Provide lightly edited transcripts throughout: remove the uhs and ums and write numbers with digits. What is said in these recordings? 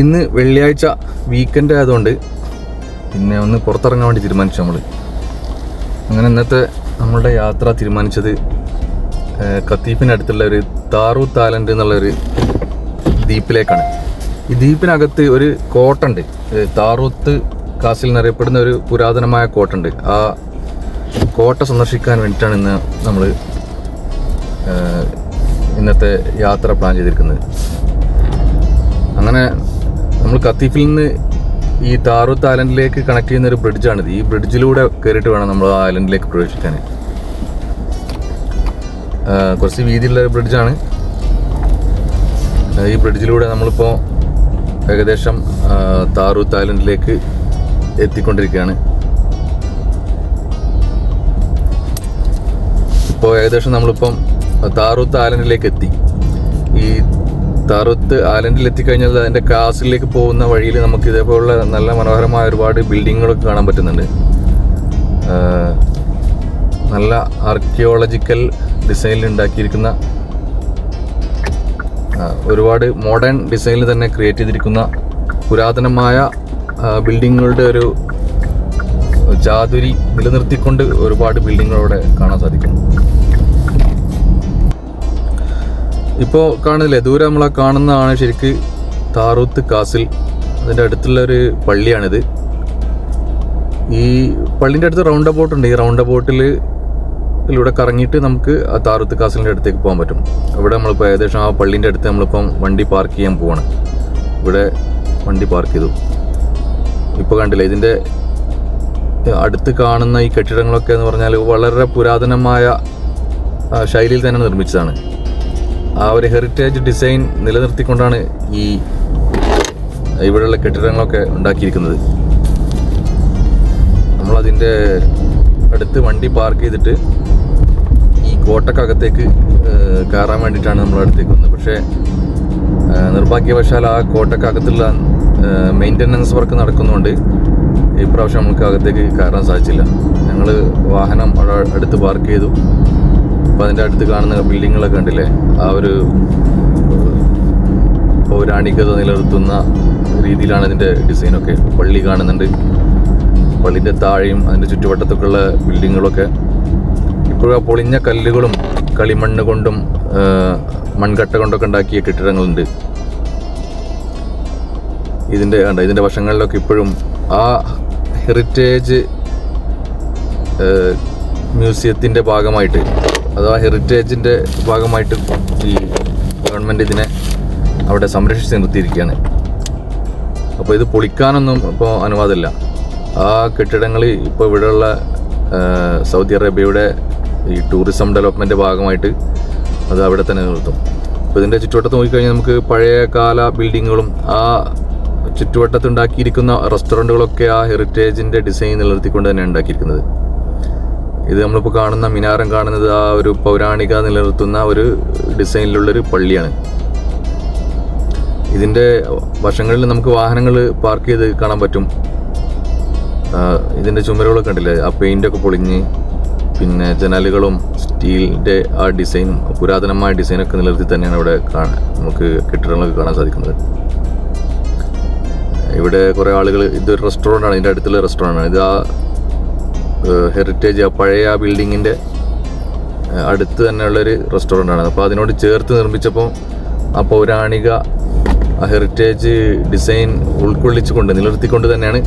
ഇന്ന് വെള്ളിയാഴ്ച വീക്കെൻഡ് ആയതുകൊണ്ട് പിന്നെ ഒന്ന് പുറത്തിറങ്ങാൻ വേണ്ടി തീരുമാനിച്ചു നമ്മൾ. അങ്ങനെ ഇന്നത്തെ നമ്മളുടെ യാത്ര തീരുമാനിച്ചത് കത്തീഫിനടുത്തുള്ള ഒരു താറൂത്ത് ഐലൻഡ് എന്നുള്ളൊരു ദ്വീപിലേക്കാണ്. ഈ ദ്വീപിനകത്ത് ഒരു കോട്ടുണ്ട്, താറൂത്ത് കാസിൽ എന്നറിയപ്പെടുന്ന ഒരു പുരാതനമായ കോട്ടുണ്ട്. ആ കോട്ട സന്ദർശിക്കാൻ വേണ്ടിയിട്ടാണ് ഇന്ന് നമ്മൾ ഇന്നത്തെ യാത്ര പ്ലാൻ ചെയ്തിരിക്കുന്നത്. അങ്ങനെ നമ്മൾ കത്തീഫിൽ നിന്ന് ഈ താറൂത്ത് ഐലൻഡിലേക്ക് കണക്ട് ചെയ്യുന്ന ഒരു ബ്രിഡ്ജാണിത്. ഈ ബ്രിഡ്ജിലൂടെ കയറിയിട്ട് വേണം നമ്മൾ ആ ഐലൻഡിലേക്ക് പ്രവേശിക്കാൻ. കുറച്ച് വീതിയുള്ള ഒരു ബ്രിഡ്ജാണ്. ഈ ബ്രിഡ്ജിലൂടെ നമ്മളിപ്പോൾ ഏകദേശം താറൂത്ത് ഐലൻഡിലേക്ക് എത്തിക്കൊണ്ടിരിക്കുകയാണ്. ഇപ്പോൾ ഏകദേശം നമ്മളിപ്പം താറൂത്ത് ഐലൻഡിലേക്ക് എത്തി. ഈ താറൂത്ത് ഐലൻഡിൽ എത്തിക്കഴിഞ്ഞാൽ അതിൻ്റെ കാസിലേക്ക് പോകുന്ന വഴിയിൽ നമുക്ക് ഇതേപോലുള്ള നല്ല മനോഹരമായ ഒരുപാട് ബിൽഡിങ്ങുകളൊക്കെ കാണാൻ പറ്റുന്നുണ്ട്. നല്ല ആർക്കിയോളജിക്കൽ ഡിസൈനിൽ ഉണ്ടാക്കിയിരിക്കുന്ന, ഒരുപാട് മോഡേൺ ഡിസൈനിൽ തന്നെ ക്രിയേറ്റ് ചെയ്തിരിക്കുന്ന പുരാതനമായ ബിൽഡിങ്ങുകളുടെ ഒരു ചാതുരി നിലനിർത്തിക്കൊണ്ട് ഒരുപാട് ബിൽഡിങ്ങുകളവിടെ കാണാൻ സാധിക്കും. ഇപ്പോൾ കാണുന്നില്ലേ, ദൂരെ നമ്മളെ കാണുന്നതാണ് ശരിക്ക് താറൂത്ത് കാസിൽ. അതിൻ്റെ അടുത്തുള്ളൊരു പള്ളിയാണിത്. ഈ പള്ളിൻ്റെ അടുത്ത് റൗണ്ട് അബൌട്ട് ഉണ്ട്. ഈ റൗണ്ട് അബൌട്ടിലൂടെ കറങ്ങിയിട്ട് നമുക്ക് ആ താറൂത്ത് കാസിലിൻ്റെ അടുത്തേക്ക് പോകാൻ പറ്റും. ഇവിടെ നമ്മളിപ്പോൾ ഏകദേശം ആ പള്ളീൻ്റെ അടുത്ത് നമ്മളിപ്പം വണ്ടി പാർക്ക് ചെയ്യാൻ പോവാണ്. ഇവിടെ വണ്ടി പാർക്ക് ചെയ്തു. ഇപ്പോൾ കണ്ടില്ലേ, ഇതിൻ്റെ അടുത്ത് കാണുന്ന ഈ കെട്ടിടങ്ങളൊക്കെ എന്ന് പറഞ്ഞാൽ വളരെ പുരാതനമായ ശൈലിയിൽ തന്നെ നിർമ്മിച്ചതാണ്. ആ ഒരു ഹെറിറ്റേജ് ഡിസൈൻ നിലനിർത്തിക്കൊണ്ടാണ് ഈ ഇവിടെയുള്ള കെട്ടിടങ്ങളൊക്കെ ഉണ്ടാക്കിയിരിക്കുന്നത്. നമ്മളതിൻ്റെ അടുത്ത് വണ്ടി പാർക്ക് ചെയ്തിട്ട് ഈ കോട്ടക്കകത്തേക്ക് കയറാൻ വേണ്ടിയിട്ടാണ് നമ്മൾ അടുത്തേക്ക് വന്നത്. പക്ഷേ നിർഭാഗ്യവശാൽ ആ കോട്ടക്കകത്തുള്ള മെയിൻ്റനൻസ് വർക്ക് നടക്കുന്നതുകൊണ്ട് ഇപ്രാവശ്യം നമുക്ക് അകത്തേക്ക് കയറാൻ സാധിച്ചില്ല. ഞങ്ങൾ വാഹനം അവിടെ അടുത്ത് പാർക്ക് ചെയ്തു. അപ്പോൾ അതിൻ്റെ അടുത്ത് കാണുന്ന ബിൽഡിങ്ങുകളൊക്കെ കണ്ടില്ലേ, ആ ഒരു പൗരാണികത നിലനിർത്തുന്ന രീതിയിലാണ് ഇതിൻ്റെ ഡിസൈനൊക്കെ. പള്ളി കാണുന്നുണ്ട്. പള്ളിൻ്റെ താഴെയും അതിൻ്റെ ചുറ്റുവട്ടത്തൊക്കെയുള്ള ബിൽഡിങ്ങുകളൊക്കെ ഇപ്പോഴും ആ പൊളിഞ്ഞ കല്ലുകളും കളിമണ്ണ് കൊണ്ടും മൺകട്ട കൊണ്ടൊക്കെ ഉണ്ടാക്കിയ കെട്ടിടങ്ങളുണ്ട്. ഇതിൻ്റെ വശങ്ങളിലൊക്കെ ഇപ്പോഴും ആ ഹെറിറ്റേജ് മ്യൂസിയത്തിൻ്റെ ഭാഗമായിട്ട്, അത് ആ ഹെറിറ്റേജിൻ്റെ ഭാഗമായിട്ട് ഈ ഗവൺമെൻറ് ഇതിനെ അവിടെ സംരക്ഷിച്ച് നിർത്തിയിരിക്കുകയാണ്. അപ്പോൾ ഇത് പൊളിക്കാനൊന്നും ഇപ്പോൾ അനുവാദമില്ല. ആ കെട്ടിടങ്ങൾ ഇപ്പോൾ ഇവിടെയുള്ള സൗദി അറേബ്യയുടെ ഈ ടൂറിസം ഡെവലപ്മെൻറ്റ് ഭാഗമായിട്ട് അത് അവിടെ തന്നെ നിർത്തും. അപ്പോൾ ഇതിൻ്റെ ചുറ്റുവട്ടത്ത് നോക്കിക്കഴിഞ്ഞാൽ നമുക്ക് പഴയ കാല ബിൽഡിങ്ങുകളും ആ ചുറ്റുവട്ടത്ത് ഉണ്ടാക്കിയിരിക്കുന്ന റെസ്റ്റോറൻറ്റുകളൊക്കെ ആ ഹെറിറ്റേജിൻ്റെ ഡിസൈൻ നിലനിർത്തിക്കൊണ്ട് തന്നെ ഉണ്ടാക്കിയിരിക്കുന്നത്. ഇത് നമ്മളിപ്പോൾ കാണുന്ന മിനാരം കാണുന്നത് ആ ഒരു പൗരാണിക നിലനിർത്തുന്ന ഒരു ഡിസൈനിലുള്ളൊരു പള്ളിയാണ്. ഇതിൻ്റെ വശങ്ങളിൽ നമുക്ക് വാഹനങ്ങൾ പാർക്ക് ചെയ്ത് കാണാൻ പറ്റും. ഇതിൻ്റെ ചുമരുകളൊക്കെ കണ്ടില്ലേ, ആ പെയിൻ്റൊക്കെ പൊളിഞ്ഞ്, പിന്നെ ജനലുകളും സ്റ്റീലിൻ്റെ ആ ഡിസൈനും പുരാതനമായ ഡിസൈനൊക്കെ നിലനിർത്തി തന്നെയാണ് ഇവിടെ നമുക്ക് കെട്ടിടങ്ങളൊക്കെ കാണാൻ സാധിക്കുന്നത്. ഇവിടെ കുറേ ആളുകൾ, ഇതൊരു റെസ്റ്റോറൻ്റാണ്, ഇതിൻ്റെ അടുത്തുള്ള റെസ്റ്റോറൻ്റാണ്. ഇത് ആ ഹെറിറ്റേജ്, ആ പഴയ ആ ബിൽഡിങ്ങിൻ്റെ അടുത്ത് തന്നെയുള്ളൊരു റെസ്റ്റോറൻ്റാണ്. അപ്പോൾ അതിനോട് ചേർത്ത് നിർമ്മിച്ചപ്പോൾ ആ പൗരാണിക ആ ഹെറിറ്റേജ് ഡിസൈൻ ഉൾക്കൊള്ളിച്ചുകൊണ്ട് നിലനിർത്തിക്കൊണ്ട് തന്നെയാണ്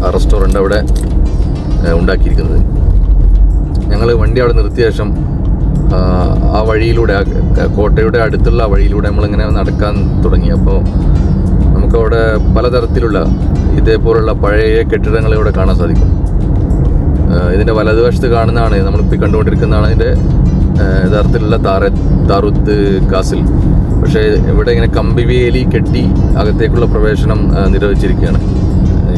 ആ റെസ്റ്റോറൻ്റ് അവിടെ ഉണ്ടാക്കിയിരിക്കുന്നത്. ഞങ്ങൾ വണ്ടി അവിടെ നിർത്തിയ ശേഷം ആ വഴിയിലൂടെ, ആ കോട്ടയുടെ അടുത്തുള്ള ആ വഴിയിലൂടെ നമ്മളിങ്ങനെ നടക്കാൻ തുടങ്ങി. അപ്പോൾ നമുക്കവിടെ പലതരത്തിലുള്ള ഇതേപോലുള്ള പഴയ കെട്ടിടങ്ങൾ ഇവിടെ കാണാൻ സാധിക്കും. ഇതിൻ്റെ വലതുവശത്ത് കാണുന്നതാണ്, നമ്മളിപ്പോൾ കണ്ടുകൊണ്ടിരിക്കുന്നതാണ് ഇതിൻ്റെ യഥാർത്ഥത്തിലുള്ള താറൂത്ത് കാസിൽ. പക്ഷേ ഇവിടെ ഇങ്ങനെ കമ്പിവേലി കെട്ടി അകത്തേക്കുള്ള പ്രവേശനം നിരോധിച്ചിരിക്കുകയാണ്.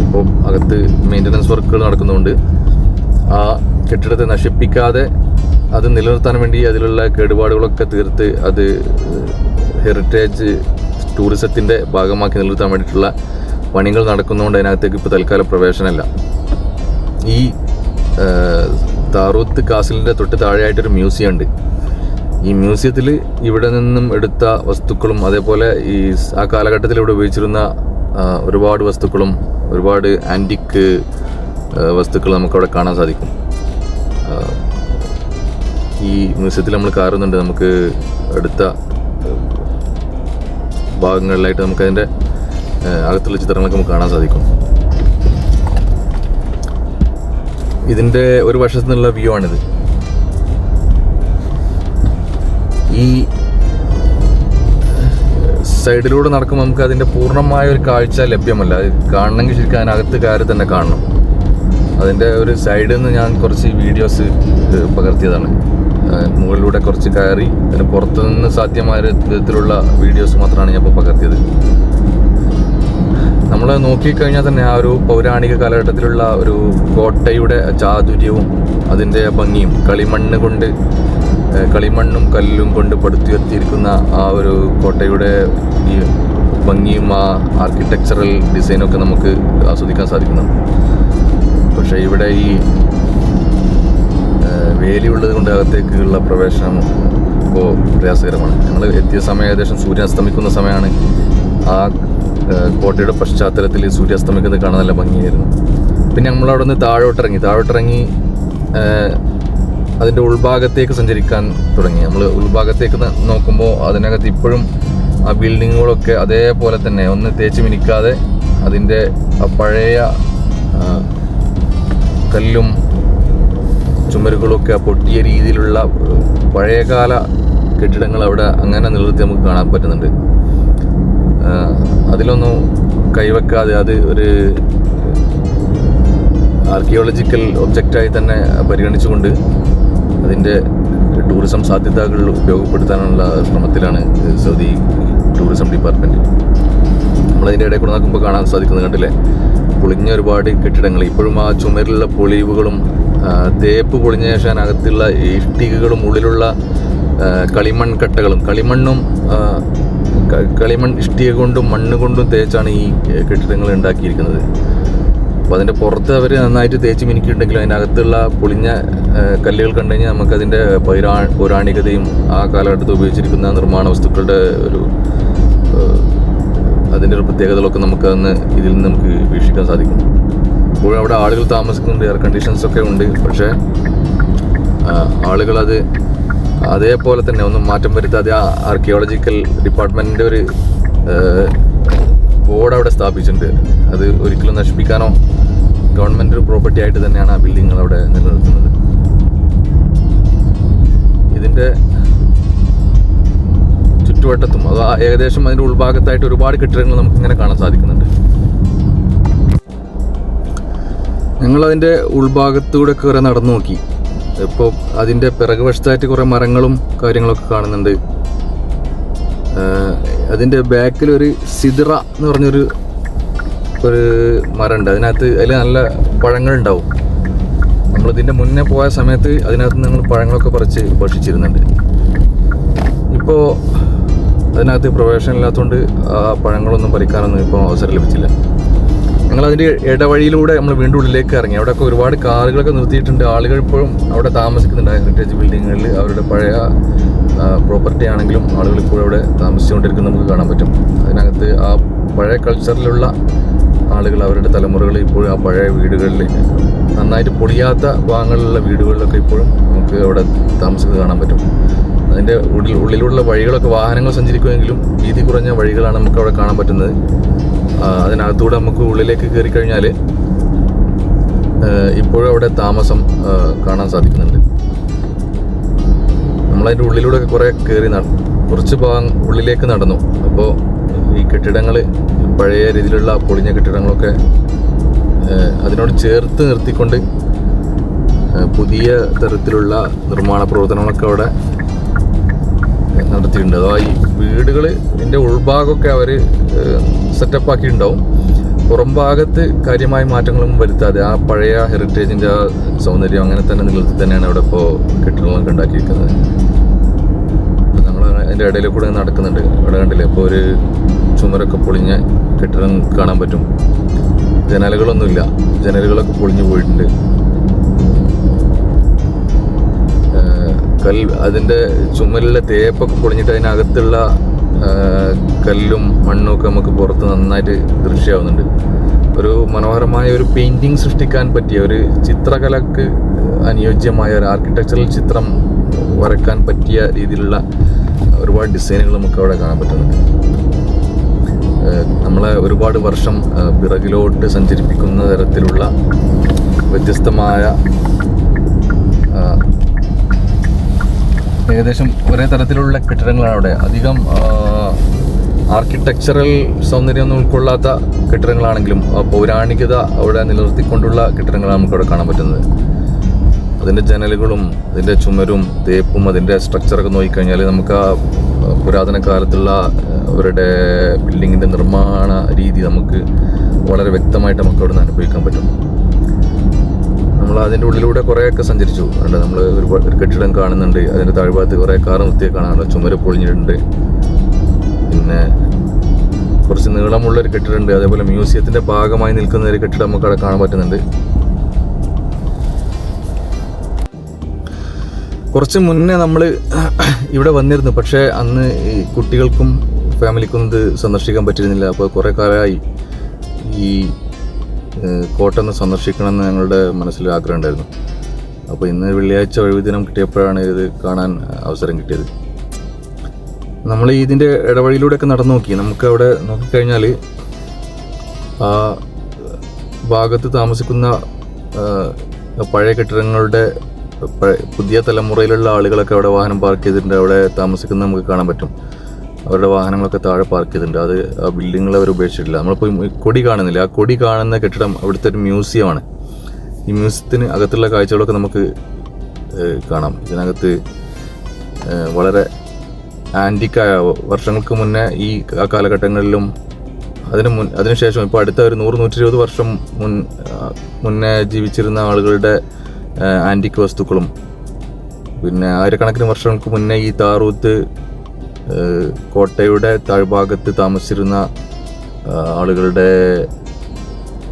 ഇപ്പോൾ അകത്ത് മെയിൻ്റനൻസ് വർക്കുകൾ നടക്കുന്നതുകൊണ്ട് ആ കെട്ടിടത്തെ നശിപ്പിക്കാതെ അത് നിലനിർത്താൻ വേണ്ടി അതിലുള്ള കേടുപാടുകളൊക്കെ തീർത്ത് അത് ഹെറിറ്റേജ് ടൂറിസത്തിൻ്റെ ഭാഗമാക്കി നിലനിർത്താൻ വേണ്ടിയിട്ടുള്ള പണികൾ നടക്കുന്നതുകൊണ്ട് അതിനകത്തേക്ക് ഇപ്പോൾ തൽക്കാലം പ്രവേശനമില്ല. ഈ താറൂത്ത് കാസിലിൻ്റെ തൊട്ട് താഴെയായിട്ടൊരു മ്യൂസിയം ഉണ്ട്. ഈ മ്യൂസിയത്തിൽ ഇവിടെ നിന്നും എടുത്ത വസ്തുക്കളും അതേപോലെ ആ കാലഘട്ടത്തിൽ ഇവിടെ ഉപയോഗിച്ചിരുന്ന ഒരുപാട് വസ്തുക്കളും ഒരുപാട് ആൻറ്റിക് വസ്തുക്കൾ നമുക്കവിടെ കാണാൻ സാധിക്കും. ഈ മ്യൂസിയത്തിൽ നമ്മൾ കയറുന്നുണ്ട്. നമുക്ക് അടുത്ത ഭാഗങ്ങളിലായിട്ട് നമുക്കതിൻ്റെ അകത്തുള്ള ചിത്രങ്ങളൊക്കെ നമുക്ക് കാണാൻ സാധിക്കും. ഇതിൻ്റെ ഒരു വശത്തു നിന്നുള്ള വ്യൂ ആണിത്. ഈ സൈഡിലൂടെ നടക്കുമ്പോൾ നമുക്ക് അതിൻ്റെ പൂർണ്ണമായ ഒരു കാഴ്ച ലഭ്യമല്ല. അത് കാണണമെങ്കിൽ ശരിക്കും അതിനകത്ത് കയറി തന്നെ കാണണം. അതിൻ്റെ ഒരു സൈഡിൽ നിന്ന് ഞാൻ കുറച്ച് വീഡിയോസ് പകർത്തിയതാണ്. മുകളിലൂടെ കുറച്ച് കയറി അതിന് പുറത്തുനിന്ന് സാധ്യമായ വിധത്തിലുള്ള വീഡിയോസ് മാത്രമാണ് ഞാൻ ഇപ്പോൾ പകർത്തിയത്. നമ്മൾ നോക്കിക്കഴിഞ്ഞാൽ തന്നെ ആ ഒരു പൗരാണിക കാലഘട്ടത്തിലുള്ള ഒരു കോട്ടയുടെ ചാതുര്യവും അതിൻ്റെ ഭംഗിയും കളിമണ്ണും കല്ലും കൊണ്ട് പടുത്തുയർത്തിയിരിക്കുന്ന ആ ഒരു കോട്ടയുടെ ഈ ഭംഗിയും ആ ആർക്കിടെക്ചറൽ ഡിസൈനൊക്കെ നമുക്ക് ആസ്വദിക്കാൻ സാധിക്കുന്നുണ്ട്. പക്ഷേ ഇവിടെ ഈ വേലിയുള്ളത് കൊണ്ട് അകത്തേക്കുള്ള പ്രവേശനം ഇപ്പോൾ പ്രയാസകരമാണ്. ഞങ്ങൾ എത്തിയ സമയം ഏകദേശം സൂര്യൻ അസ്തമിക്കുന്ന സമയമാണ്. ആ കോട്ടയുടെ പശ്ചാത്തലത്തിൽ സൂര്യൻ അസ്തമിക്കുന്നത് കാണാൻ നല്ല ഭംഗിയായിരുന്നു. പിന്നെ നമ്മളവിടെ നിന്ന് താഴോട്ടിറങ്ങി അതിൻ്റെ ഉൾഭാഗത്തേക്ക് സഞ്ചരിക്കാൻ തുടങ്ങി. നമ്മൾ ഉൾഭാഗത്തേക്ക് നോക്കുമ്പോൾ അതിനകത്ത് ഇപ്പോഴും ആ ബിൽഡിങ്ങുകളൊക്കെ അതേപോലെ തന്നെ ഒന്ന് തേച്ച് മിനിക്കാതെ അതിൻ്റെ ആ പഴയ കല്ലും ചുമരുകളൊക്കെ പൊട്ടിയ രീതിയിലുള്ള പഴയകാല കെട്ടിടങ്ങൾ അവിടെ അങ്ങനെ നിലനിർത്തി നമുക്ക് കാണാൻ പറ്റുന്നുണ്ട്. അതിലൊന്നും കൈവെക്കാതെ അത് ഒരു ആർക്കിയോളജിക്കൽ ഒബ്ജക്റ്റായി തന്നെ പരിഗണിച്ചുകൊണ്ട് അതിൻ്റെ ടൂറിസം സാധ്യതകൾ ഉപയോഗപ്പെടുത്താനുള്ള ശ്രമത്തിലാണ് സൗദി ടൂറിസം ഡിപ്പാർട്ട്മെൻറ്റ്. നമ്മളതിൻ്റെ ഇടയിൽ കൂടെ നോക്കുമ്പോൾ കാണാൻ സാധിക്കുന്നത് കണ്ടില്ലേ, പൊളിഞ്ഞ ഒരുപാട് കെട്ടിടങ്ങൾ. ഇപ്പോഴും ആ ചുമരിലുള്ള പൊളിവുകളും തേപ്പ് പൊളിഞ്ഞ ശേഷം അകത്തുള്ള ഇഷ്ടികകളും ഉള്ളിലുള്ള കളിമൺ കട്ടകളും കളിമൺ ഇഷ്ടിക കൊണ്ടും മണ്ണ് കൊണ്ടും തേച്ചാണ് ഈ കെട്ടിടങ്ങൾ ഉണ്ടാക്കിയിരിക്കുന്നത്. അപ്പോൾ അതിൻ്റെ പുറത്ത് അവർ നന്നായിട്ട് തേച്ച് മിനുക്കിയിട്ടുണ്ടെങ്കിലും അതിനകത്തുള്ള പൊളിഞ്ഞ കല്ലുകൾ കണ്ടു കഴിഞ്ഞാൽ നമുക്കതിൻ്റെ പൗരാണികതയും ആ കാലഘട്ടത്തിൽ ഉപയോഗിച്ചിരിക്കുന്ന നിർമ്മാണ വസ്തുക്കളുടെ അതിൻ്റെ ഒരു പ്രത്യേകതകളൊക്കെ ഇതിൽ നിന്ന് നമുക്ക് വീക്ഷിക്കാൻ സാധിക്കും. ഇപ്പോഴും അവിടെ ആളുകൾ താമസിക്കുന്നുണ്ട്, എയർ കണ്ടീഷൻസൊക്കെ ഉണ്ട്. പക്ഷേ ആളുകളത് അതേപോലെ തന്നെ ഒന്നും മാറ്റം വരുത്താതെ ആ ആർക്കിയോളജിക്കൽ ഡിപ്പാർട്ട്മെൻറ്റിൻ്റെ ഒരു ബോർഡ് അവിടെ സ്ഥാപിച്ചിട്ടുണ്ട്. അത് ഒരിക്കലും നശിപ്പിക്കാനോ ഗവൺമെൻറ് ഒരു പ്രോപ്പർട്ടി ആയിട്ട് തന്നെയാണ് ആ ബിൽഡിങ്ങുകൾ അവിടെ നിലനിർത്തുന്നത്. ഇതിൻ്റെ ചുറ്റുവട്ടത്തും അത് ഏകദേശം അതിൻ്റെ ഉൾഭാഗത്തായിട്ട് ഒരുപാട് കെട്ടിടങ്ങൾ നമുക്കിങ്ങനെ കാണാൻ സാധിക്കുന്നുണ്ട്. ഞങ്ങളതിൻ്റെ ഉൾഭാഗത്തൂടെ കുറേ നടന്നു നോക്കി. ഇപ്പോൾ അതിൻ്റെ പിറകുവശത്തായിട്ട് കുറേ മരങ്ങളും കാര്യങ്ങളൊക്കെ കാണുന്നുണ്ട്. അതിൻ്റെ ബാക്കിലൊരു സിദ്റ എന്ന് പറഞ്ഞൊരു മരമുണ്ട്. അതിൽ നല്ല പഴങ്ങളുണ്ടാവും. നമ്മളിതിൻ്റെ മുന്നേ പോയ സമയത്ത് അതിനകത്ത് ഞങ്ങൾ പഴങ്ങളൊക്കെ പറിച്ച് ഭക്ഷിച്ചിരുന്നുണ്ട്. ഇപ്പോൾ അതിനകത്ത് പ്രവേശനം ഇല്ലാത്തതുകൊണ്ട് ആ പഴങ്ങളൊന്നും പറിക്കാനൊന്നും ഇപ്പോൾ അവസരം ലഭിച്ചില്ല. ഞങ്ങളതിൻ്റെ ഇടവഴിയിലൂടെ നമ്മൾ വീണ്ടും ഉള്ളിലേക്ക് ഇറങ്ങി. അവിടെയൊക്കെ ഒരുപാട് കാറുകളൊക്കെ നിർത്തിയിട്ടുണ്ട്. ആളുകൾ ഇപ്പോഴും അവിടെ താമസിക്കുന്നുണ്ട്. ഹെറിറ്റേജ് ബിൽഡിങ്ങുകളിൽ അവരുടെ പഴയ പ്രോപ്പർട്ടി ആണെങ്കിലും ആളുകൾ ഇപ്പോഴും അവിടെ താമസിച്ചുകൊണ്ടിരിക്കുന്നത് നമുക്ക് കാണാൻ പറ്റും. അതിനകത്ത് ആ പഴയ കൾച്ചറിലുള്ള ആളുകൾ അവരുടെ തലമുറകൾ ഇപ്പോഴും ആ പഴയ വീടുകളിൽ നന്നായിട്ട് പൊളിയാത്ത ഭാഗങ്ങളിലുള്ള വീടുകളിലൊക്കെ ഇപ്പോഴും നമുക്ക് അവിടെ താമസിക്കുന്നത് കാണാൻ പറ്റും. അതിൻ്റെ ഉള്ളിലുള്ള വഴികളൊക്കെ വാഹനങ്ങൾ സഞ്ചരിക്കുമെങ്കിലും വീതി കുറഞ്ഞ വഴികളാണ് നമുക്ക് അവിടെ കാണാൻ പറ്റുന്നത്. അതിനകത്തൂടെ നമുക്ക് ഉള്ളിലേക്ക് കയറി കഴിഞ്ഞാൽ ഇപ്പോഴും അവിടെ താമസം കാണാൻ സാധിക്കുന്നുണ്ട്. നമ്മളതിൻ്റെ ഉള്ളിലൂടെ കുറേ കയറി കുറച്ച് ഭാഗം ഉള്ളിലേക്ക് നടന്നു. അപ്പോൾ ഈ കെട്ടിടങ്ങൾ പഴയ രീതിയിലുള്ള പൊളിഞ്ഞ കെട്ടിടങ്ങളൊക്കെ അതിനോട് ചേർത്ത് നിർത്തിക്കൊണ്ട് പുതിയ തരത്തിലുള്ള നിർമ്മാണ പ്രവർത്തനങ്ങളൊക്കെ അവിടെ നടത്തിയിട്ടുണ്ട്. അഥവാ ഈ വീടുകൾ ഇതിൻ്റെ ഉൾഭാഗമൊക്കെ അവർ സെറ്റപ്പ് ആക്കിയിട്ടുണ്ടാവും. പുറം ഭാഗത്ത് കാര്യമായ മാറ്റങ്ങളൊന്നും വരുത്താതെ ആ പഴയ ഹെറിറ്റേജിൻ്റെ ആ സൗന്ദര്യം അങ്ങനെ തന്നെ നിലനിർത്തി തന്നെയാണ് അവിടെ ഇപ്പോൾ കെട്ടിടങ്ങളൊക്കെ ഉണ്ടാക്കിയിരിക്കുന്നത്. ഞങ്ങൾ അതിൻ്റെ ഇടയിൽ കൂടെ നടക്കുന്നുണ്ട്. അവിടെ കണ്ടില്ലേ, ഇപ്പോൾ ഒരു ചുമരൊക്കെ പൊളിഞ്ഞ കെട്ടിടം കാണാൻ പറ്റും. ജനലുകളൊന്നുമില്ല, ജനലുകളൊക്കെ പൊളിഞ്ഞു പോയിട്ടുണ്ട്. അതിൻ്റെ ചുമലിലെ തേപ്പൊക്കെ പൊളിഞ്ഞിട്ട് അതിനകത്തുള്ള കല്ലും മണ്ണും ഒക്കെ നമുക്ക് പുറത്ത് നന്നായിട്ട് ദൃശ്യമാവുന്നുണ്ട്. ഒരു മനോഹരമായ ഒരു പെയിൻറ്റിങ് സൃഷ്ടിക്കാൻ പറ്റിയ ഒരു ചിത്രകലക്ക് അനുയോജ്യമായ ഒരു ആർക്കിടെക്ചറൽ ചിത്രം വരയ്ക്കാൻ പറ്റിയ രീതിയിലുള്ള ഒരുപാട് ഡിസൈനുകൾ നമുക്ക് അവിടെ കാണാൻ പറ്റുന്നുണ്ട്. നമ്മളെ ഒരുപാട് വർഷം പിറകിലോട്ട് സഞ്ചരിപ്പിക്കുന്ന തരത്തിലുള്ള വ്യത്യസ്തമായ ഏകദേശം ഒരേ തരത്തിലുള്ള കെട്ടിടങ്ങളാണ് അവിടെ. അധികം ആർക്കിടെക്ചറൽ സൗന്ദര്യമൊന്നും ഉൾക്കൊള്ളാത്ത കെട്ടിടങ്ങളാണെങ്കിലും പൗരാണികത അവിടെ നിലനിർത്തിക്കൊണ്ടുള്ള കെട്ടിടങ്ങളാണ് നമുക്കവിടെ കാണാൻ പറ്റുന്നത്. അതിൻ്റെ ജനലുകളും അതിൻ്റെ ചുമരും തേപ്പും അതിൻ്റെ സ്ട്രക്ചറൊക്കെ നോക്കിക്കഴിഞ്ഞാൽ നമുക്ക് ആ പുരാതന കാലത്തുള്ള അവരുടെ ബിൽഡിങ്ങിൻ്റെ നിർമ്മാണ രീതി നമുക്ക് വളരെ വ്യക്തമായിട്ട് നമുക്ക് അവിടെ നിന്ന് അനുഭവിക്കാൻ പറ്റും. നമ്മൾ അതിൻ്റെ ഉള്ളിലൂടെ കുറേയൊക്കെ സഞ്ചരിച്ചു. അതുകൊണ്ട് നമ്മൾ ഒരു കെട്ടിടം കാണുന്നുണ്ട്. അതിൻ്റെ താഴ്ഭാഗത്ത് കുറേ കാർ നിർത്തിയെ കാണാനുണ്ട്. ചുമര് പൊളിഞ്ഞിട്ടുണ്ട്. പിന്നെ കുറച്ച് നീളമുള്ളൊരു കെട്ടിടമുണ്ട്. അതേപോലെ മ്യൂസിയത്തിൻ്റെ ഭാഗമായി നിൽക്കുന്ന ഒരു കെട്ടിടം നമുക്ക് അവിടെ കാണാൻ പറ്റുന്നുണ്ട്. കുറച്ച് മുന്നേ നമ്മൾ ഇവിടെ വന്നിരുന്നു. പക്ഷേ അന്ന് ഈ കുട്ടികൾക്കും ഫാമിലിക്കും ഇത് സന്ദർശിക്കാൻ പറ്റിയിരുന്നില്ല. അപ്പോൾ കുറേ കാലമായി ഈ കോട്ട ഒന്ന് സന്ദർശിക്കണമെന്ന് ഞങ്ങളുടെ മനസ്സിൽ ആഗ്രഹം ഉണ്ടായിരുന്നു. അപ്പോൾ ഇന്ന് വെള്ളിയാഴ്ച ഒഴിവ് ദിനം കിട്ടിയപ്പോഴാണ് ഇത് കാണാൻ അവസരം കിട്ടിയത്. നമ്മൾ ഇതിൻ്റെ ഇടവഴിയിലൂടെയൊക്കെ നടന്നു നോക്കി. നമുക്ക് അവിടെ നോക്കിക്കഴിഞ്ഞാൽ ആ ഭാഗത്ത് താമസിക്കുന്ന പഴയ കെട്ടിടങ്ങളുടെ പുതിയ തലമുറയിലുള്ള ആളുകളൊക്കെ അവിടെ വാഹനം പാർക്ക് ചെയ്തിട്ടുണ്ട്. അവിടെ താമസിക്കുന്നത് നമുക്ക് കാണാൻ പറ്റും. അവരുടെ വാഹനങ്ങളൊക്കെ താഴെ പാർക്ക് ചെയ്തിട്ടുണ്ട്. അത് ആ ബിൽഡിങ്ങുകൾ അവർ ഉപേക്ഷിച്ചിട്ടില്ല. നമ്മളിപ്പോൾ കൊടി കാണുന്നില്ല. ആ കൊടി കാണുന്ന കെട്ടിടം അവിടുത്തെ ഒരു മ്യൂസിയമാണ്. ഈ മ്യൂസിയത്തിന് അകത്തുള്ള കാഴ്ചകളൊക്കെ നമുക്ക് കാണാം. ഇതിനകത്ത് വളരെ ആൻറ്റിക്കായ വർഷങ്ങൾക്ക് മുന്നേ ഈ ആ കാലഘട്ടങ്ങളിലും അതിനുശേഷം ഇപ്പോൾ അടുത്ത ഒരു 100-120 വർഷം മുന്നേ ജീവിച്ചിരുന്ന ആളുകളുടെ ആൻറ്റിക് വസ്തുക്കളും പിന്നെ ആയിരക്കണക്കിന് വർഷങ്ങൾക്ക് മുന്നേ ഈ താറൂത്ത് കോട്ടയുടെ താഴ്ഭാഗത്ത് താമസിച്ചിരുന്ന ആളുകളുടെ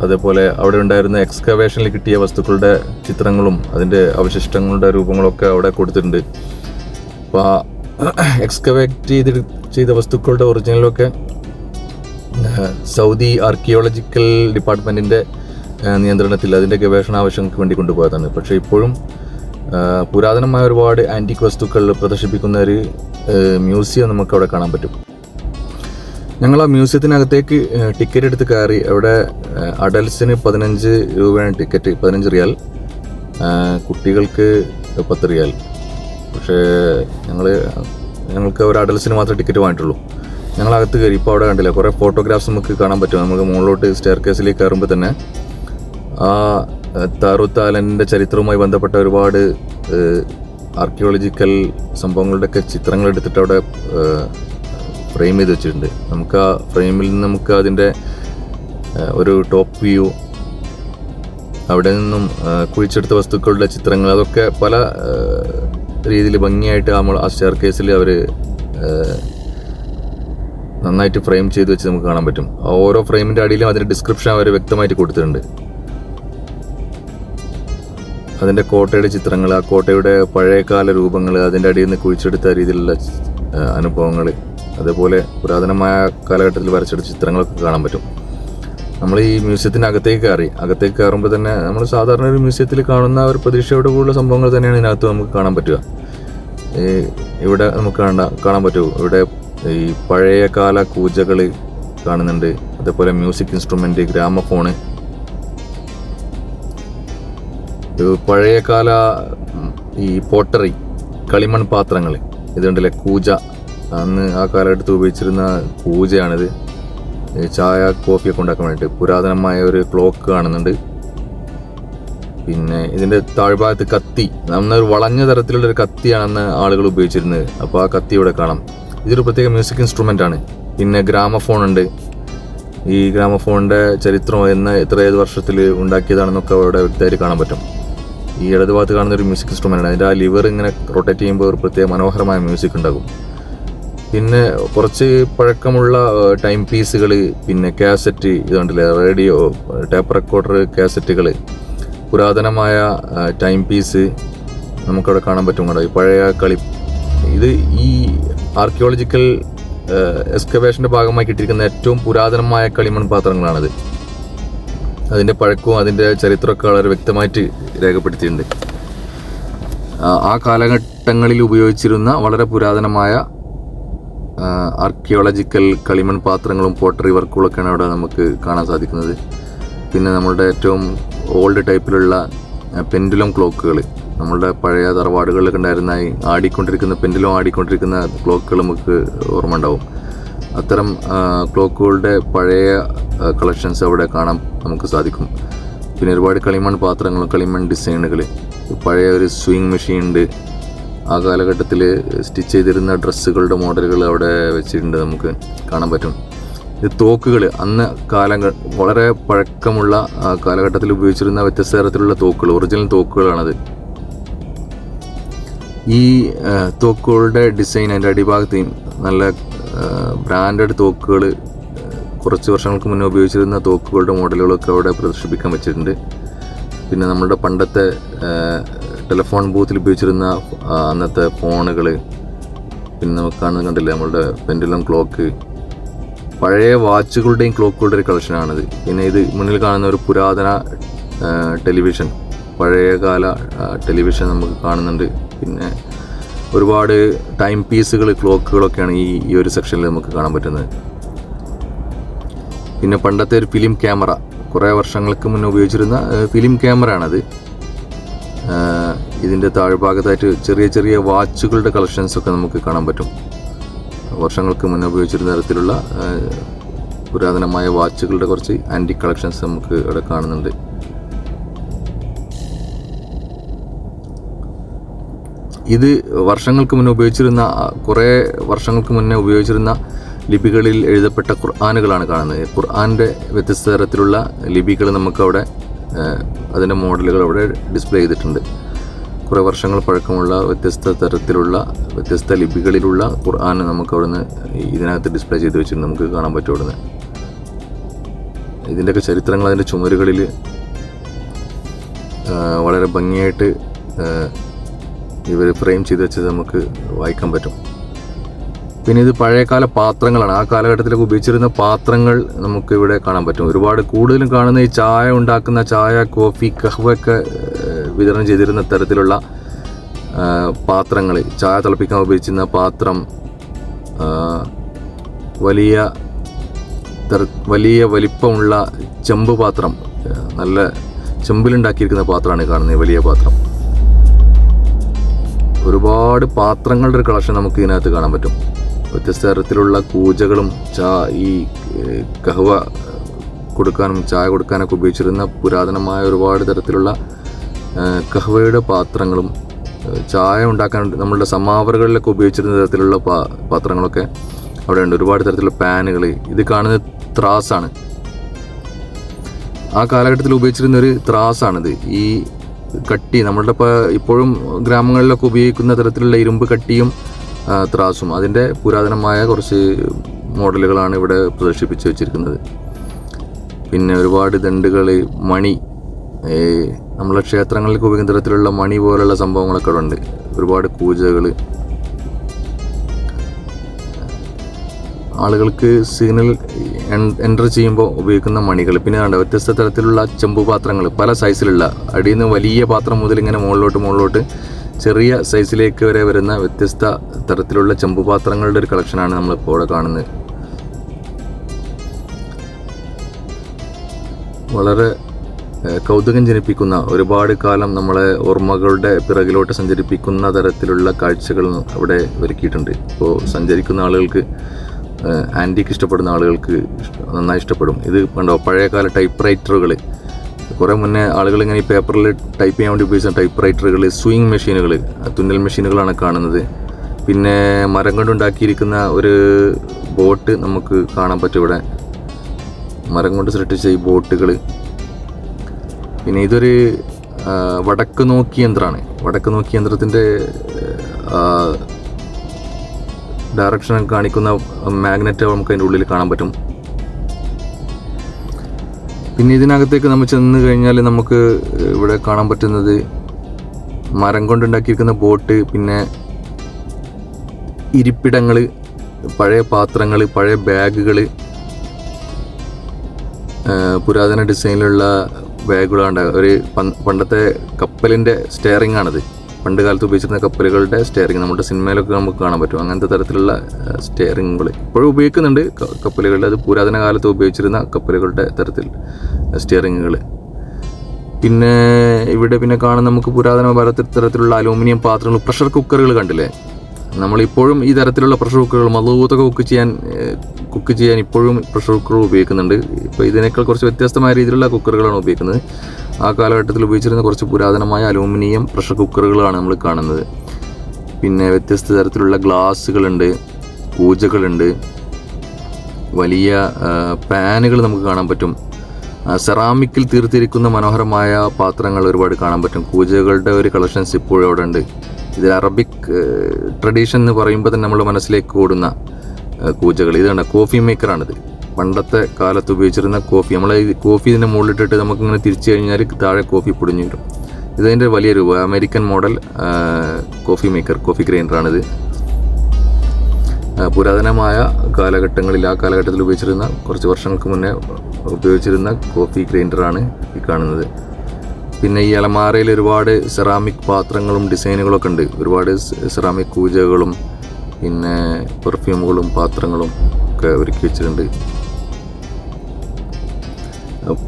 അതേപോലെ അവിടെ ഉണ്ടായിരുന്ന എക്സ്കവേഷനിൽ കിട്ടിയ വസ്തുക്കളുടെ ചിത്രങ്ങളും അതിൻ്റെ അവശിഷ്ടങ്ങളുടെ രൂപങ്ങളൊക്കെ അവിടെ കൊടുത്തിട്ടുണ്ട്. അപ്പോൾ ആ എക്സ്കവേറ്റ് ചെയ്ത വസ്തുക്കളുടെ ഒറിജിനലൊക്കെ സൗദി ആർക്കിയോളജിക്കൽ ഡിപ്പാർട്ട്മെൻറ്റിൻ്റെ നിയന്ത്രണത്തിൽ അതിൻ്റെ ഗവേഷണ ആവശ്യങ്ങൾക്ക് വേണ്ടി കൊണ്ടുപോയതാണ്. പക്ഷേ ഇപ്പോഴും പുരാതനമായ ഒരുപാട് ആൻറ്റിക് വസ്തുക്കൾ പ്രദർശിപ്പിക്കുന്ന ഒരു മ്യൂസിയം നമുക്ക് അവിടെ കാണാൻ പറ്റും. ഞങ്ങൾ ആ മ്യൂസിയത്തിനകത്തേക്ക് ടിക്കറ്റ് എടുത്ത് കയറി. അവിടെ അഡൽസിന് 15 രൂപയാണ് ടിക്കറ്റ്, 15 റിയാൽ, കുട്ടികൾക്ക് 10 റിയാൽ. പക്ഷേ ഞങ്ങൾക്ക് ഒരു അഡൽസിന് മാത്രമേ ടിക്കറ്റ് വാങ്ങിയിട്ടുള്ളൂ. ഞങ്ങളകത്ത് കയറി. ഇപ്പോൾ അവിടെ കണ്ടില്ല, കുറേ ഫോട്ടോഗ്രാഫ്സ് നമുക്ക് കാണാൻ പറ്റും. നമുക്ക് മുകളിലോട്ട് സ്റ്റെയർ കേസിലേക്ക് കയറുമ്പോൾ തന്നെ ആ താറൂത്ത് ഐലൻഡിൻ്റെ ചരിത്രവുമായി ബന്ധപ്പെട്ട ഒരുപാട് ആർക്കിയോളജിക്കൽ സംഭവങ്ങളുടെയൊക്കെ ചിത്രങ്ങൾ എടുത്തിട്ട് അവിടെ ഫ്രെയിം ചെയ്ത് വെച്ചിട്ടുണ്ട്. നമുക്ക് ആ ഫ്രെയിമിൽ നിന്ന് നമുക്ക് അതിൻ്റെ ഒരു ടോപ്പ് വ്യൂ, അവിടെ നിന്നും കുഴിച്ചെടുത്ത വസ്തുക്കളുടെ ചിത്രങ്ങൾ, അതൊക്കെ പല രീതിയിൽ ഭംഗിയായിട്ട് ആ സ്റ്റെയർ കേസിൽ അവർ നന്നായിട്ട് ഫ്രെയിം ചെയ്ത് വെച്ച് നമുക്ക് കാണാൻ പറ്റും. ഓരോ ഫ്രെയിമിൻ്റെ അടിയിലും അതിൻ്റെ ഡിസ്ക്രിപ്ഷൻ അവർ വ്യക്തമായിട്ട് കൊടുത്തിട്ടുണ്ട്. അതിൻ്റെ കോട്ടയുടെ ചിത്രങ്ങൾ, ആ കോട്ടയുടെ പഴയകാല രൂപങ്ങൾ, അതിൻ്റെ അടിയിൽ നിന്ന് കുഴിച്ചെടുത്ത രീതിയിലുള്ള അനുഭവങ്ങൾ, അതേപോലെ പുരാതനമായ കാലഘട്ടത്തിൽ വരച്ചെടുത്ത ചിത്രങ്ങളൊക്കെ കാണാൻ പറ്റും. നമ്മൾ ഈ മ്യൂസിയത്തിനകത്തേക്ക് കയറുമ്പോൾ തന്നെ നമ്മൾ സാധാരണ ഒരു മ്യൂസിയത്തിൽ കാണുന്ന ഒരു പ്രതീക്ഷയോട് കൂടിയുള്ള സംഭവങ്ങൾ തന്നെയാണ് ഇതിനകത്ത് നമുക്ക് കാണാൻ പറ്റുക. ഇവിടെ നമുക്ക് കാണാൻ പറ്റും. ഇവിടെ ഈ പഴയകാല കൂജകൾ കാണുന്നുണ്ട്. അതേപോലെ മ്യൂസിക് ഇൻസ്ട്രുമെൻ്റ്, ഗ്രാമഫോണ്, പഴയകാല ഈ പോട്ടറി, കളിമൺ പാത്രങ്ങൾ, ഇതുണ്ടല്ലേ കൂജ, അന്ന് ആ കാലഘട്ടത്തിൽ ഉപയോഗിച്ചിരുന്ന കൂജയാണിത്. ചായ കോഫിയൊക്കെ ഉണ്ടാക്കാൻ വേണ്ടിയിട്ട് പുരാതനമായ ഒരു ക്ലോക്ക് കാണുന്നുണ്ട്. പിന്നെ ഇതിൻ്റെ താഴ്ഭാഗത്ത് കത്തി, അന്നൊരു വളഞ്ഞ തരത്തിലുള്ളൊരു കത്തിയാണ് അന്ന് ആളുകൾ ഉപയോഗിച്ചിരുന്നത്. അപ്പോൾ ആ കത്തി ഇവിടെ കാണാം. ഇതൊരു പ്രത്യേക മ്യൂസിക് ഇൻസ്ട്രുമെൻ്റ് ആണ്. പിന്നെ ഗ്രാമഫോൺ ഉണ്ട്. ഈ ഗ്രാമഫോണിൻ്റെ ചരിത്രം ഏത് വർഷത്തിൽ ഉണ്ടാക്കിയതാണെന്നൊക്കെ അവിടെ വ്യക്തമായിട്ട് കാണാൻ പറ്റും. ഈ ഇടതുഭാഗത്ത് കാണുന്ന ഒരു മ്യൂസിക് ഇൻസ്ട്രുമെൻ്റ് ആണ്. അതിൻ്റെ ആ ലിവർ ഇങ്ങനെ റൊട്ടേറ്റ് ചെയ്യുമ്പോൾ ഒരു പ്രത്യേക മനോഹരമായ മ്യൂസിക് ഉണ്ടാകും. പിന്നെ കുറച്ച് പഴക്കമുള്ള ടൈം പീസുകൾ, പിന്നെ കാസറ്റ്, ഇതുണ്ടല്ലേ റേഡിയോ, ടേപ്പ് റെക്കോർഡർ കാസറ്റുകൾ, പുരാതനമായ ടൈം പീസ്, നമുക്കവിടെ കാണാൻ പറ്റും. കേട്ടോ ഈ പഴയ ഇത് ഈ ആർക്കിയോളജിക്കൽ എക്സ്കവേഷൻ്റെ ഭാഗമായി കിട്ടിയിരിക്കുന്ന ഏറ്റവും പുരാതനമായ കളിമൺ പാത്രങ്ങളാണിത്. അതിൻ്റെ പഴക്കവും അതിൻ്റെ ചരിത്രമൊക്കെ വളരെ വ്യക്തമായിട്ട് രേഖപ്പെടുത്തിയിട്ടുണ്ട്. ആ കാലഘട്ടങ്ങളിൽ ഉപയോഗിച്ചിരുന്ന വളരെ പുരാതനമായ ആർക്കിയോളജിക്കൽ കളിമൺ പാത്രങ്ങളും പോട്ടറി വർക്കുകളൊക്കെയാണ് അവിടെ നമുക്ക് കാണാൻ സാധിക്കുന്നത്. പിന്നെ നമ്മളുടെ ഏറ്റവും ഓൾഡ് ടൈപ്പിലുള്ള പെൻഡുലം ക്ലോക്കുകൾ, നമ്മളുടെ പഴയ തറവാടുകളിലൊക്കെ ഉണ്ടായിരുന്ന ആടിക്കൊണ്ടിരിക്കുന്ന ക്ലോക്കുകൾ നമുക്ക് ഓർമ്മ ഉണ്ടാവും. അത്തരം ക്ലോക്കുകളുടെ പഴയ കളക്ഷൻസ് അവിടെ കാണാൻ നമുക്ക് സാധിക്കും. പിന്നെ ഒരുപാട് കളിമൺ പാത്രങ്ങളും കളിമൺ ഡിസൈനുകൾ, പഴയ ഒരു സ്വിങ് മെഷീൻ ഉണ്ട്. ആ കാലഘട്ടത്തിൽ സ്റ്റിച്ച് ചെയ്തിരുന്ന ഡ്രസ്സുകളുടെ മോഡലുകൾ അവിടെ വെച്ചിട്ടുണ്ട്, നമുക്ക് കാണാൻ പറ്റും. ഇത് തോക്കുകൾ, അന്ന് വളരെ പഴക്കമുള്ള കാലഘട്ടത്തിൽ ഉപയോഗിച്ചിരുന്ന വ്യത്യസ്ത തരത്തിലുള്ള തോക്കുകൾ, ഒറിജിനൽ തോക്കുകളാണത്. ഈ തോക്കുകളുടെ ഡിസൈൻ, അതിൻ്റെ അടിഭാഗത്തെയും നല്ല ബ്രാൻഡഡ് തോക്കുകൾ, കുറച്ച് വർഷങ്ങൾക്ക് മുന്നേ ഉപയോഗിച്ചിരുന്ന തോക്കുകളുടെ മോഡലുകളൊക്കെ അവിടെ പ്രദർശിപ്പിക്കാൻ വെച്ചിട്ടുണ്ട്. പിന്നെ നമ്മുടെ പണ്ടത്തെ ടെലിഫോൺ ബൂത്തിൽ ഉപയോഗിച്ചിരുന്ന അന്നത്തെ ഫോണുകൾ, പിന്നെ നമുക്ക് കണ്ടില്ലേ നമ്മളുടെ പെൻഡുലം ക്ലോക്ക്, പഴയ വാച്ചുകളുടെയും ക്ലോക്കുകളുടെ ഒരു കളക്ഷനാണിത്. പിന്നെ ഇത് മുന്നിൽ കാണുന്ന ഒരു പുരാതന ടെലിവിഷൻ, പഴയകാല ടെലിവിഷൻ നമുക്ക് കാണുന്നുണ്ട്. പിന്നെ ഒരുപാട് ടൈം പീസുകൾ, ക്ലോക്കുകളൊക്കെയാണ് ഈ ഒരു സെക്ഷനിൽ നമുക്ക് കാണാൻ പറ്റുന്നത്. പിന്നെ പണ്ടത്തെ ഒരു ഫിലിം ക്യാമറ, കുറേ വർഷങ്ങൾക്ക് മുന്നേ ഉപയോഗിച്ചിരുന്ന ഫിലിം ക്യാമറ ആണത്. ഇതിൻ്റെ താഴ്ഭാഗത്തായിട്ട് ചെറിയ ചെറിയ വാച്ചുകളുടെ കളക്ഷൻസൊക്കെ നമുക്ക് കാണാൻ പറ്റും. വർഷങ്ങൾക്ക് മുന്നേ ഉപയോഗിച്ചിരുന്ന തരത്തിലുള്ള പുരാതനമായ വാച്ചുകളുടെ കുറച്ച് ആൻറ്റിക് കളക്ഷൻസ് നമുക്ക് ഇവിടെ കാണുന്നുണ്ട്. ഇത് വർഷങ്ങൾക്ക് മുന്നേ കുറേ വർഷങ്ങൾക്ക് മുന്നേ ഉപയോഗിച്ചിരുന്ന ലിപികളിൽ എഴുതപ്പെട്ട ഖുർആനുകളാണ് കാണുന്നത്. ഖുർആൻ്റെ വ്യത്യസ്ത തരത്തിലുള്ള ലിപികൾ നമുക്കവിടെ, അതിൻ്റെ മോഡലുകൾ അവിടെ ഡിസ്പ്ലേ ചെയ്തിട്ടുണ്ട്. കുറേ വർഷങ്ങൾ പഴക്കമുള്ള വ്യത്യസ്ത ലിപികളിലുള്ള ഖുർആൻ നമുക്ക് അവിടുന്ന് ഇതിനകത്ത് ഡിസ്പ്ലേ ചെയ്ത് വെച്ചിട്ടുണ്ട്, നമുക്ക് കാണാൻ പറ്റും അവിടുന്ന്. ഇതിൻ്റെയൊക്കെ ചരിത്രങ്ങൾ അതിൻ്റെ ചുമരുകളിൽ വളരെ ഭംഗിയായിട്ട് ഇവർ ഫ്രെയിം ചെയ്ത് വെച്ചത് നമുക്ക് വായിക്കാൻ പറ്റും. പിന്നെ ഇത് പഴയകാല പാത്രങ്ങളാണ്. ആ കാലഘട്ടത്തിലൊക്കെ ഉപയോഗിച്ചിരുന്ന പാത്രങ്ങൾ നമുക്ക് ഇവിടെ കാണാൻ പറ്റും. കൂടുതലും കാണുന്ന ഈ ചായ, കോഫി, കഹ്വയൊക്കെ വിതരണം ചെയ്തിരുന്ന തരത്തിലുള്ള പാത്രങ്ങൾ, ചായ തിളപ്പിക്കാൻ ഉപയോഗിച്ചിരുന്ന പാത്രം, വലിയ വലിപ്പമുള്ള ചെമ്പ് പാത്രം, നല്ല ചെമ്പിലുണ്ടാക്കിയിരിക്കുന്ന പാത്രമാണ് കാണുന്നത്, വലിയ പാത്രം. ഒരുപാട് പാത്രങ്ങളുടെ ഒരു കളക്ഷൻ നമുക്ക് ഇതിനകത്ത് കാണാൻ പറ്റും. വ്യത്യസ്ത തരത്തിലുള്ള കൂജകളും ഈ കഹ്വ കൊടുക്കാനും ചായ കൊടുക്കാനൊക്കെ ഉപയോഗിച്ചിരുന്ന പുരാതനമായ ഒരുപാട് തരത്തിലുള്ള കഹ്വയുടെ പാത്രങ്ങളും, ചായ ഉണ്ടാക്കാൻ നമ്മളുടെ സമാവറുകളിലൊക്കെ ഉപയോഗിച്ചിരുന്ന തരത്തിലുള്ള പാത്രങ്ങളൊക്കെ അവിടെ ഉണ്ട്. ഒരുപാട് തരത്തിലുള്ള പാനുകൾ. ഇത് കാണുന്നത് ത്രാസാണ്. ആ കാലഘട്ടത്തിൽ ഉപയോഗിച്ചിരുന്ന ഒരു ത്രാസാണിത്. ഈ കട്ടി, നമ്മളുടെ ഇപ്പോഴും ഗ്രാമങ്ങളിലൊക്കെ ഉപയോഗിക്കുന്ന തരത്തിലുള്ള ഇരുമ്പ് കട്ടിയും ത്രാസും, അതിൻ്റെ പുരാതനമായ കുറച്ച് മോഡലുകളാണ് ഇവിടെ പ്രദർശിപ്പിച്ച് വെച്ചിരിക്കുന്നത്. പിന്നെ ഒരുപാട് ദണ്ടുകൾ, മണി, നമ്മളെ ക്ഷേത്രങ്ങളിലേക്ക് ഉപയോഗിക്കുന്ന തരത്തിലുള്ള മണി പോലുള്ള സംഭവങ്ങളൊക്കെ അവിടെ ഉണ്ട്. ഒരുപാട് പൂജകൾ, ആളുകൾക്ക് സിഗ്നൽ എൻ്റർ ചെയ്യുമ്പോൾ ഉപയോഗിക്കുന്ന മണികൾ. പിന്നെ വ്യത്യസ്ത തരത്തിലുള്ള ചെമ്പ് പാത്രങ്ങൾ, പല സൈസിലുള്ള, അടിയിൽ നിന്ന് വലിയ പാത്രം മുതൽ ഇങ്ങനെ മുകളിലോട്ട് ചെറിയ സൈസിലേക്ക് വരെ വരുന്ന വ്യത്യസ്ത തരത്തിലുള്ള ചെമ്പ് പാത്രങ്ങളുടെ ഒരു കളക്ഷനാണ് നമ്മളിപ്പോൾ ഇവിടെ കാണുന്നത്. വളരെ കൗതുകം ജനിപ്പിക്കുന്ന, ഒരുപാട് കാലം നമ്മളെ ഓർമ്മകളുടെ പിറകിലോട്ട് സഞ്ചരിപ്പിക്കുന്ന തരത്തിലുള്ള കാഴ്ചകൾ അവിടെ ഒരുക്കിയിട്ടുണ്ട്. ഇപ്പോൾ സഞ്ചരിക്കുന്ന ആളുകൾക്ക്, ആൻറ്റിക്ക് ഇഷ്ടപ്പെടുന്ന ആളുകൾക്ക് നന്നായി ഇഷ്ടപ്പെടും. ഇത് കണ്ടോ, പഴയകാല ടൈപ്പ് റൈറ്ററുകൾ, കുറേ മുന്നേ ആളുകൾ ഇങ്ങനെ ഈ പേപ്പറിൽ ടൈപ്പ് ചെയ്യാൻ വേണ്ടി ഉപയോഗിച്ച ടൈപ്പ് റൈറ്ററുകൾ, സ്വിങ് മെഷീനുകൾ, തുന്നൽ മെഷീനുകളാണ് കാണുന്നത്. പിന്നെ മരം കൊണ്ടുണ്ടാക്കിയിരിക്കുന്ന ഒരു ബോട്ട് നമുക്ക് കാണാൻ പറ്റും ഇവിടെ, മരം കൊണ്ട് സൃഷ്ടിച്ച ഈ ബോട്ടുകൾ. പിന്നെ ഇതൊരു വടക്ക് നോക്കി യന്ത്രമാണ്. വടക്ക് നോക്കി യന്ത്രത്തിൻ്റെ ഡയറക്ഷൻ കാണിക്കുന്ന മാഗ്നറ്റ് നമുക്ക് അതിൻ്റെ ഉള്ളിൽ കാണാൻ പറ്റും. പിന്നെ ഇതിനകത്തേക്ക് നമ്മൾ ചെന്ന് കഴിഞ്ഞാൽ നമുക്ക് ഇവിടെ കാണാൻ പറ്റുന്നത് മരം കൊണ്ടുണ്ടാക്കിയിരിക്കുന്ന ബോട്ട്, പിന്നെ ഇരിപ്പിടങ്ങൾ, പഴയ പാത്രങ്ങൾ, പഴയ ബാഗുകൾ, പുരാതന ഡിസൈനിലുള്ള ബാഗുകളാണ്. ഒരു പണ്ടത്തെ കപ്പലിൻ്റെ സ്റ്റെയറിംഗ് ആണത്. പണ്ട് കാലത്ത് ഉപയോഗിച്ചിരുന്ന കപ്പലുകളുടെ സ്റ്റെയറിംഗ് നമ്മുടെ സിനിമയിലൊക്കെ നമുക്ക് കാണാൻ പറ്റും. അങ്ങനത്തെ തരത്തിലുള്ള സ്റ്റെയറിങ്ങുകൾ ഇപ്പോഴും ഉപയോഗിക്കുന്നുണ്ട് കപ്പലുകളിൽ. അത് പുരാതന കാലത്ത് ഉപയോഗിച്ചിരുന്ന കപ്പലുകളുടെ തരത്തിൽ സ്റ്റെയറിങ്ങുകൾ. പിന്നെ ഇവിടെ പിന്നെ കാണാൻ നമുക്ക് പുരാതന തരത്തിലുള്ള അലൂമിനിയം പാത്രങ്ങൾ, പ്രഷർ കുക്കറുകൾ കണ്ടില്ലേ. നമ്മളിപ്പോഴും ഈ തരത്തിലുള്ള പ്രഷർ കുക്കറുകൾ മധുത്തൊക്കെ കുക്ക് ചെയ്യാൻ ഇപ്പോഴും പ്രഷർ കുക്കറുകൾ ഉപയോഗിക്കുന്നുണ്ട്. ഇപ്പോൾ ഇതിനേക്കാൾ കുറച്ച് വ്യത്യസ്തമായ രീതിയിലുള്ള കുക്കറുകളാണ് ഉപയോഗിക്കുന്നത്. ആ കാലഘട്ടത്തിൽ ഉപയോഗിച്ചിരുന്ന കുറച്ച് പുരാതനമായ അലൂമിനിയം പ്രഷർ കുക്കറുകളാണ് നമ്മൾ കാണുന്നത്. പിന്നെ വ്യത്യസ്ത തരത്തിലുള്ള ഗ്ലാസ്സുകളുണ്ട്, കൂജകളുണ്ട്, വലിയ പാനുകൾ നമുക്ക് കാണാൻ പറ്റും. സെറാമിക്കിൽ തീർത്തിരിക്കുന്ന മനോഹരമായ പാത്രങ്ങൾ ഒരുപാട് കാണാൻ പറ്റും. കൂജകളുടെ ഒരു കളക്ഷൻസ് ഇപ്പോഴും അവിടെ ഉണ്ട്. ഇതിൽ അറബിക് ട്രഡീഷൻ എന്ന് പറയുമ്പോൾ തന്നെ നമ്മൾ മനസ്സിലേക്ക് ഓടുന്ന കൂജകൾ. ഇതാണ് കോഫി മേക്കറാണിത്. പണ്ടത്തെ കാലത്ത് ഉപയോഗിച്ചിരുന്ന കോഫി, നമ്മൾ ഈ കോഫി ഇതിൻ്റെ മുകളിലിട്ടിട്ട് നമുക്കിങ്ങനെ തിരിച്ചു കഴിഞ്ഞാൽ താഴെ കോഫി പൊടിഞ്ഞു വരും. ഇതിൻ്റെ വലിയ രൂപ American model coffee maker, coffee ഗ്രൈൻഡറാണിത്. പുരാതനമായ കാലഘട്ടങ്ങളിൽ, ആ കാലഘട്ടത്തിൽ ഉപയോഗിച്ചിരുന്ന, കുറച്ച് വർഷങ്ങൾക്ക് മുന്നേ ഉപയോഗിച്ചിരുന്ന കോഫി ഗ്രൈൻഡറാണ് ഈ കാണുന്നത്. പിന്നെ ഈ അലമാരയിൽ ഒരുപാട് സെറാമിക് പാത്രങ്ങളും ഡിസൈനുകളൊക്കെ ഉണ്ട്. ഒരുപാട് സെറാമിക് കൂജകളും പിന്നെ പെർഫ്യൂമുകളും പാത്രങ്ങളും ഒക്കെ ഒരുക്കി വെച്ചിട്ടുണ്ട്.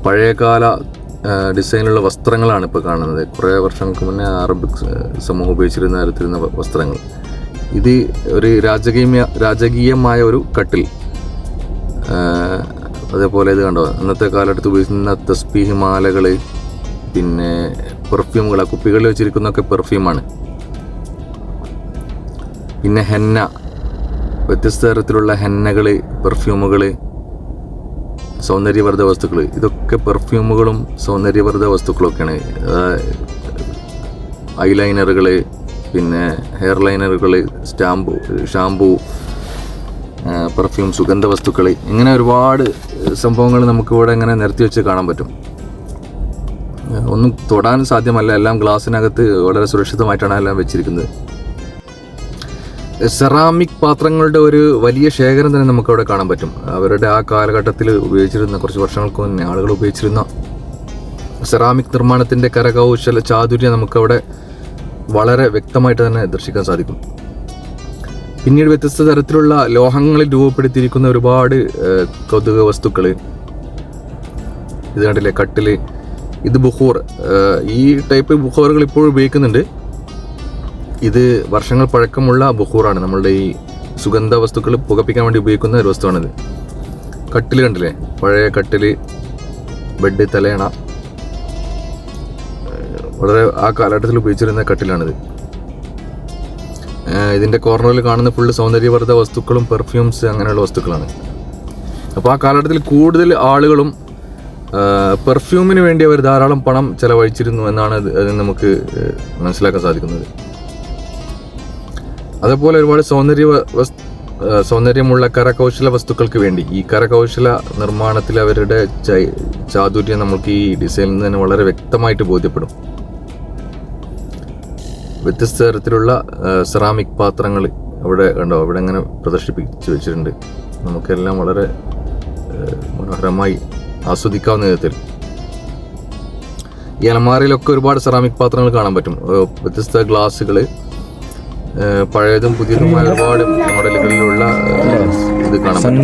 പഴയകാല ഡിസൈനുള്ള വസ്ത്രങ്ങളാണ് ഇപ്പോൾ കാണുന്നത്. കുറേ വർഷങ്ങൾക്ക് മുന്നേ അറബിക് സമൂഹം ഉപയോഗിച്ചിരുന്ന തരത്തിലുള്ള വസ്ത്രങ്ങൾ. ഇത് ഒരു രാജകീയമായ ഒരു കട്ടിൽ. അതേപോലെ ഇത് കണ്ടോ, അന്നത്തെ കാലഘട്ടത്തിൽ ഉപയോഗിക്കുന്ന തസ്ബീഹ് മാലകൾ, പിന്നെ പെർഫ്യൂമുകൾ, ആ കുപ്പികളിൽ വെച്ചിരിക്കുന്നതൊക്കെ പെർഫ്യൂമാണ്. പിന്നെ ഹെന്ന, വ്യത്യസ്ത തരത്തിലുള്ള ഹെന്നകൾ, പെർഫ്യൂമുകൾ, സൗന്ദര്യവർദ്ധക വസ്തുക്കൾ. ഇതൊക്കെ പെർഫ്യൂമുകളും സൗന്ദര്യവർദ്ധക വസ്തുക്കളൊക്കെയാണ്. ഐലൈനറുകൾ, പിന്നെ ഹെയർ ലൈനറുകൾ, ഷാമ്പൂ, പെർഫ്യൂം, സുഗന്ധ വസ്തുക്കൾ, ഇങ്ങനെ ഒരുപാട് സംഭവങ്ങൾ നമുക്കിവിടെ ഇങ്ങനെ നിരത്തി വെച്ച് കാണാൻ പറ്റും. ഒന്നും തൊടാൻ സാധ്യമല്ല. എല്ലാം ഗ്ലാസ്സിനകത്ത് വളരെ സുരക്ഷിതമായിട്ടാണ് എല്ലാം വെച്ചിരിക്കുന്നത്. സെറാമിക് പാത്രങ്ങളുടെ ഒരു വലിയ ശേഖരം തന്നെ നമുക്കവിടെ കാണാൻ പറ്റും. അവരുടെ ആ കാലഘട്ടത്തിൽ ഉപയോഗിച്ചിരുന്ന, കുറച്ച് വർഷങ്ങൾക്ക് മുന്നേ ആളുകൾ ഉപയോഗിച്ചിരുന്ന സെറാമിക് നിർമ്മാണത്തിൻ്റെ കരകൗശല ചാതുര്യം നമുക്കവിടെ വളരെ വ്യക്തമായിട്ട് തന്നെ ദർശിക്കാൻ സാധിക്കും. പിന്നീട് വ്യത്യസ്ത തരത്തിലുള്ള ലോഹങ്ങളിൽ രൂപപ്പെടുത്തിയിരിക്കുന്ന ഒരുപാട് കൗതുക വസ്തുക്കൾ. ഇത് കണ്ടില്ലേ, കട്ടിൽ, ഇത് ബുഖൂർ. ഈ ടൈപ്പ് ബുഖൂറുകൾ ഇപ്പോഴും ഉപയോഗിക്കുന്നുണ്ട്. ഇത് വർഷങ്ങൾ പഴക്കമുള്ള ബുഖൂറാണ്. നമ്മളുടെ ഈ സുഗന്ധ വസ്തുക്കൾ പുകപ്പിക്കാൻ വേണ്ടി ഉപയോഗിക്കുന്ന ഒരു വസ്തുവാണിത്. കട്ടിൽ കണ്ടില്ലേ, പഴയ കട്ടിൽ, ബെഡ്, തലയണ, വളരെ ആ കാലഘട്ടത്തിൽ ഉപയോഗിച്ചിരുന്ന കട്ടിലാണിത്. ഇതിൻ്റെ കോർണറിൽ കാണുന്ന ഫുള്ള് സൗന്ദര്യവർദ്ധക വസ്തുക്കളും പെർഫ്യൂംസ് അങ്ങനെയുള്ള വസ്തുക്കളാണ്. അപ്പോൾ ആ കാലഘട്ടത്തിൽ കൂടുതൽ ആളുകളും പെർഫ്യൂമിന് വേണ്ടി അവർ ധാരാളം പണം ചെലവഴിച്ചിരുന്നു എന്നാണ് അതിൽ നമുക്ക് മനസ്സിലാക്കാൻ സാധിക്കുന്നത്. അതേപോലെ ഒരുപാട് സൗന്ദര്യമുള്ള കരകൗശല വസ്തുക്കൾക്ക് വേണ്ടി, ഈ കരകൗശല നിർമ്മാണത്തിൽ അവരുടെ ചാതുര്യം നമുക്ക് ഈ ഡിസൈനിൽ നിന്ന് തന്നെ വളരെ വ്യക്തമായിട്ട് ബോധ്യപ്പെടും. വ്യത്യസ്ത തരത്തിലുള്ള സെറാമിക് പാത്രങ്ങൾ അവിടെ കണ്ടോ, അവിടെ ഇങ്ങനെ പ്രദർശിപ്പിച്ച് വെച്ചിട്ടുണ്ട്. നമുക്കെല്ലാം വളരെ മനോഹരമായി ആസ്വദിക്കാവുന്ന വിധത്തിൽ. ഈ അലമാരയിലൊക്കെ ഒരുപാട് സെറാമിക് പാത്രങ്ങൾ കാണാൻ പറ്റും. വ്യത്യസ്ത ഗ്ലാസ്സുകൾ, പഴയതും പുതിയതുമായ ഒരുപാട് മോഡലുകളിലുള്ള ഇത് കാണാൻ പറ്റും.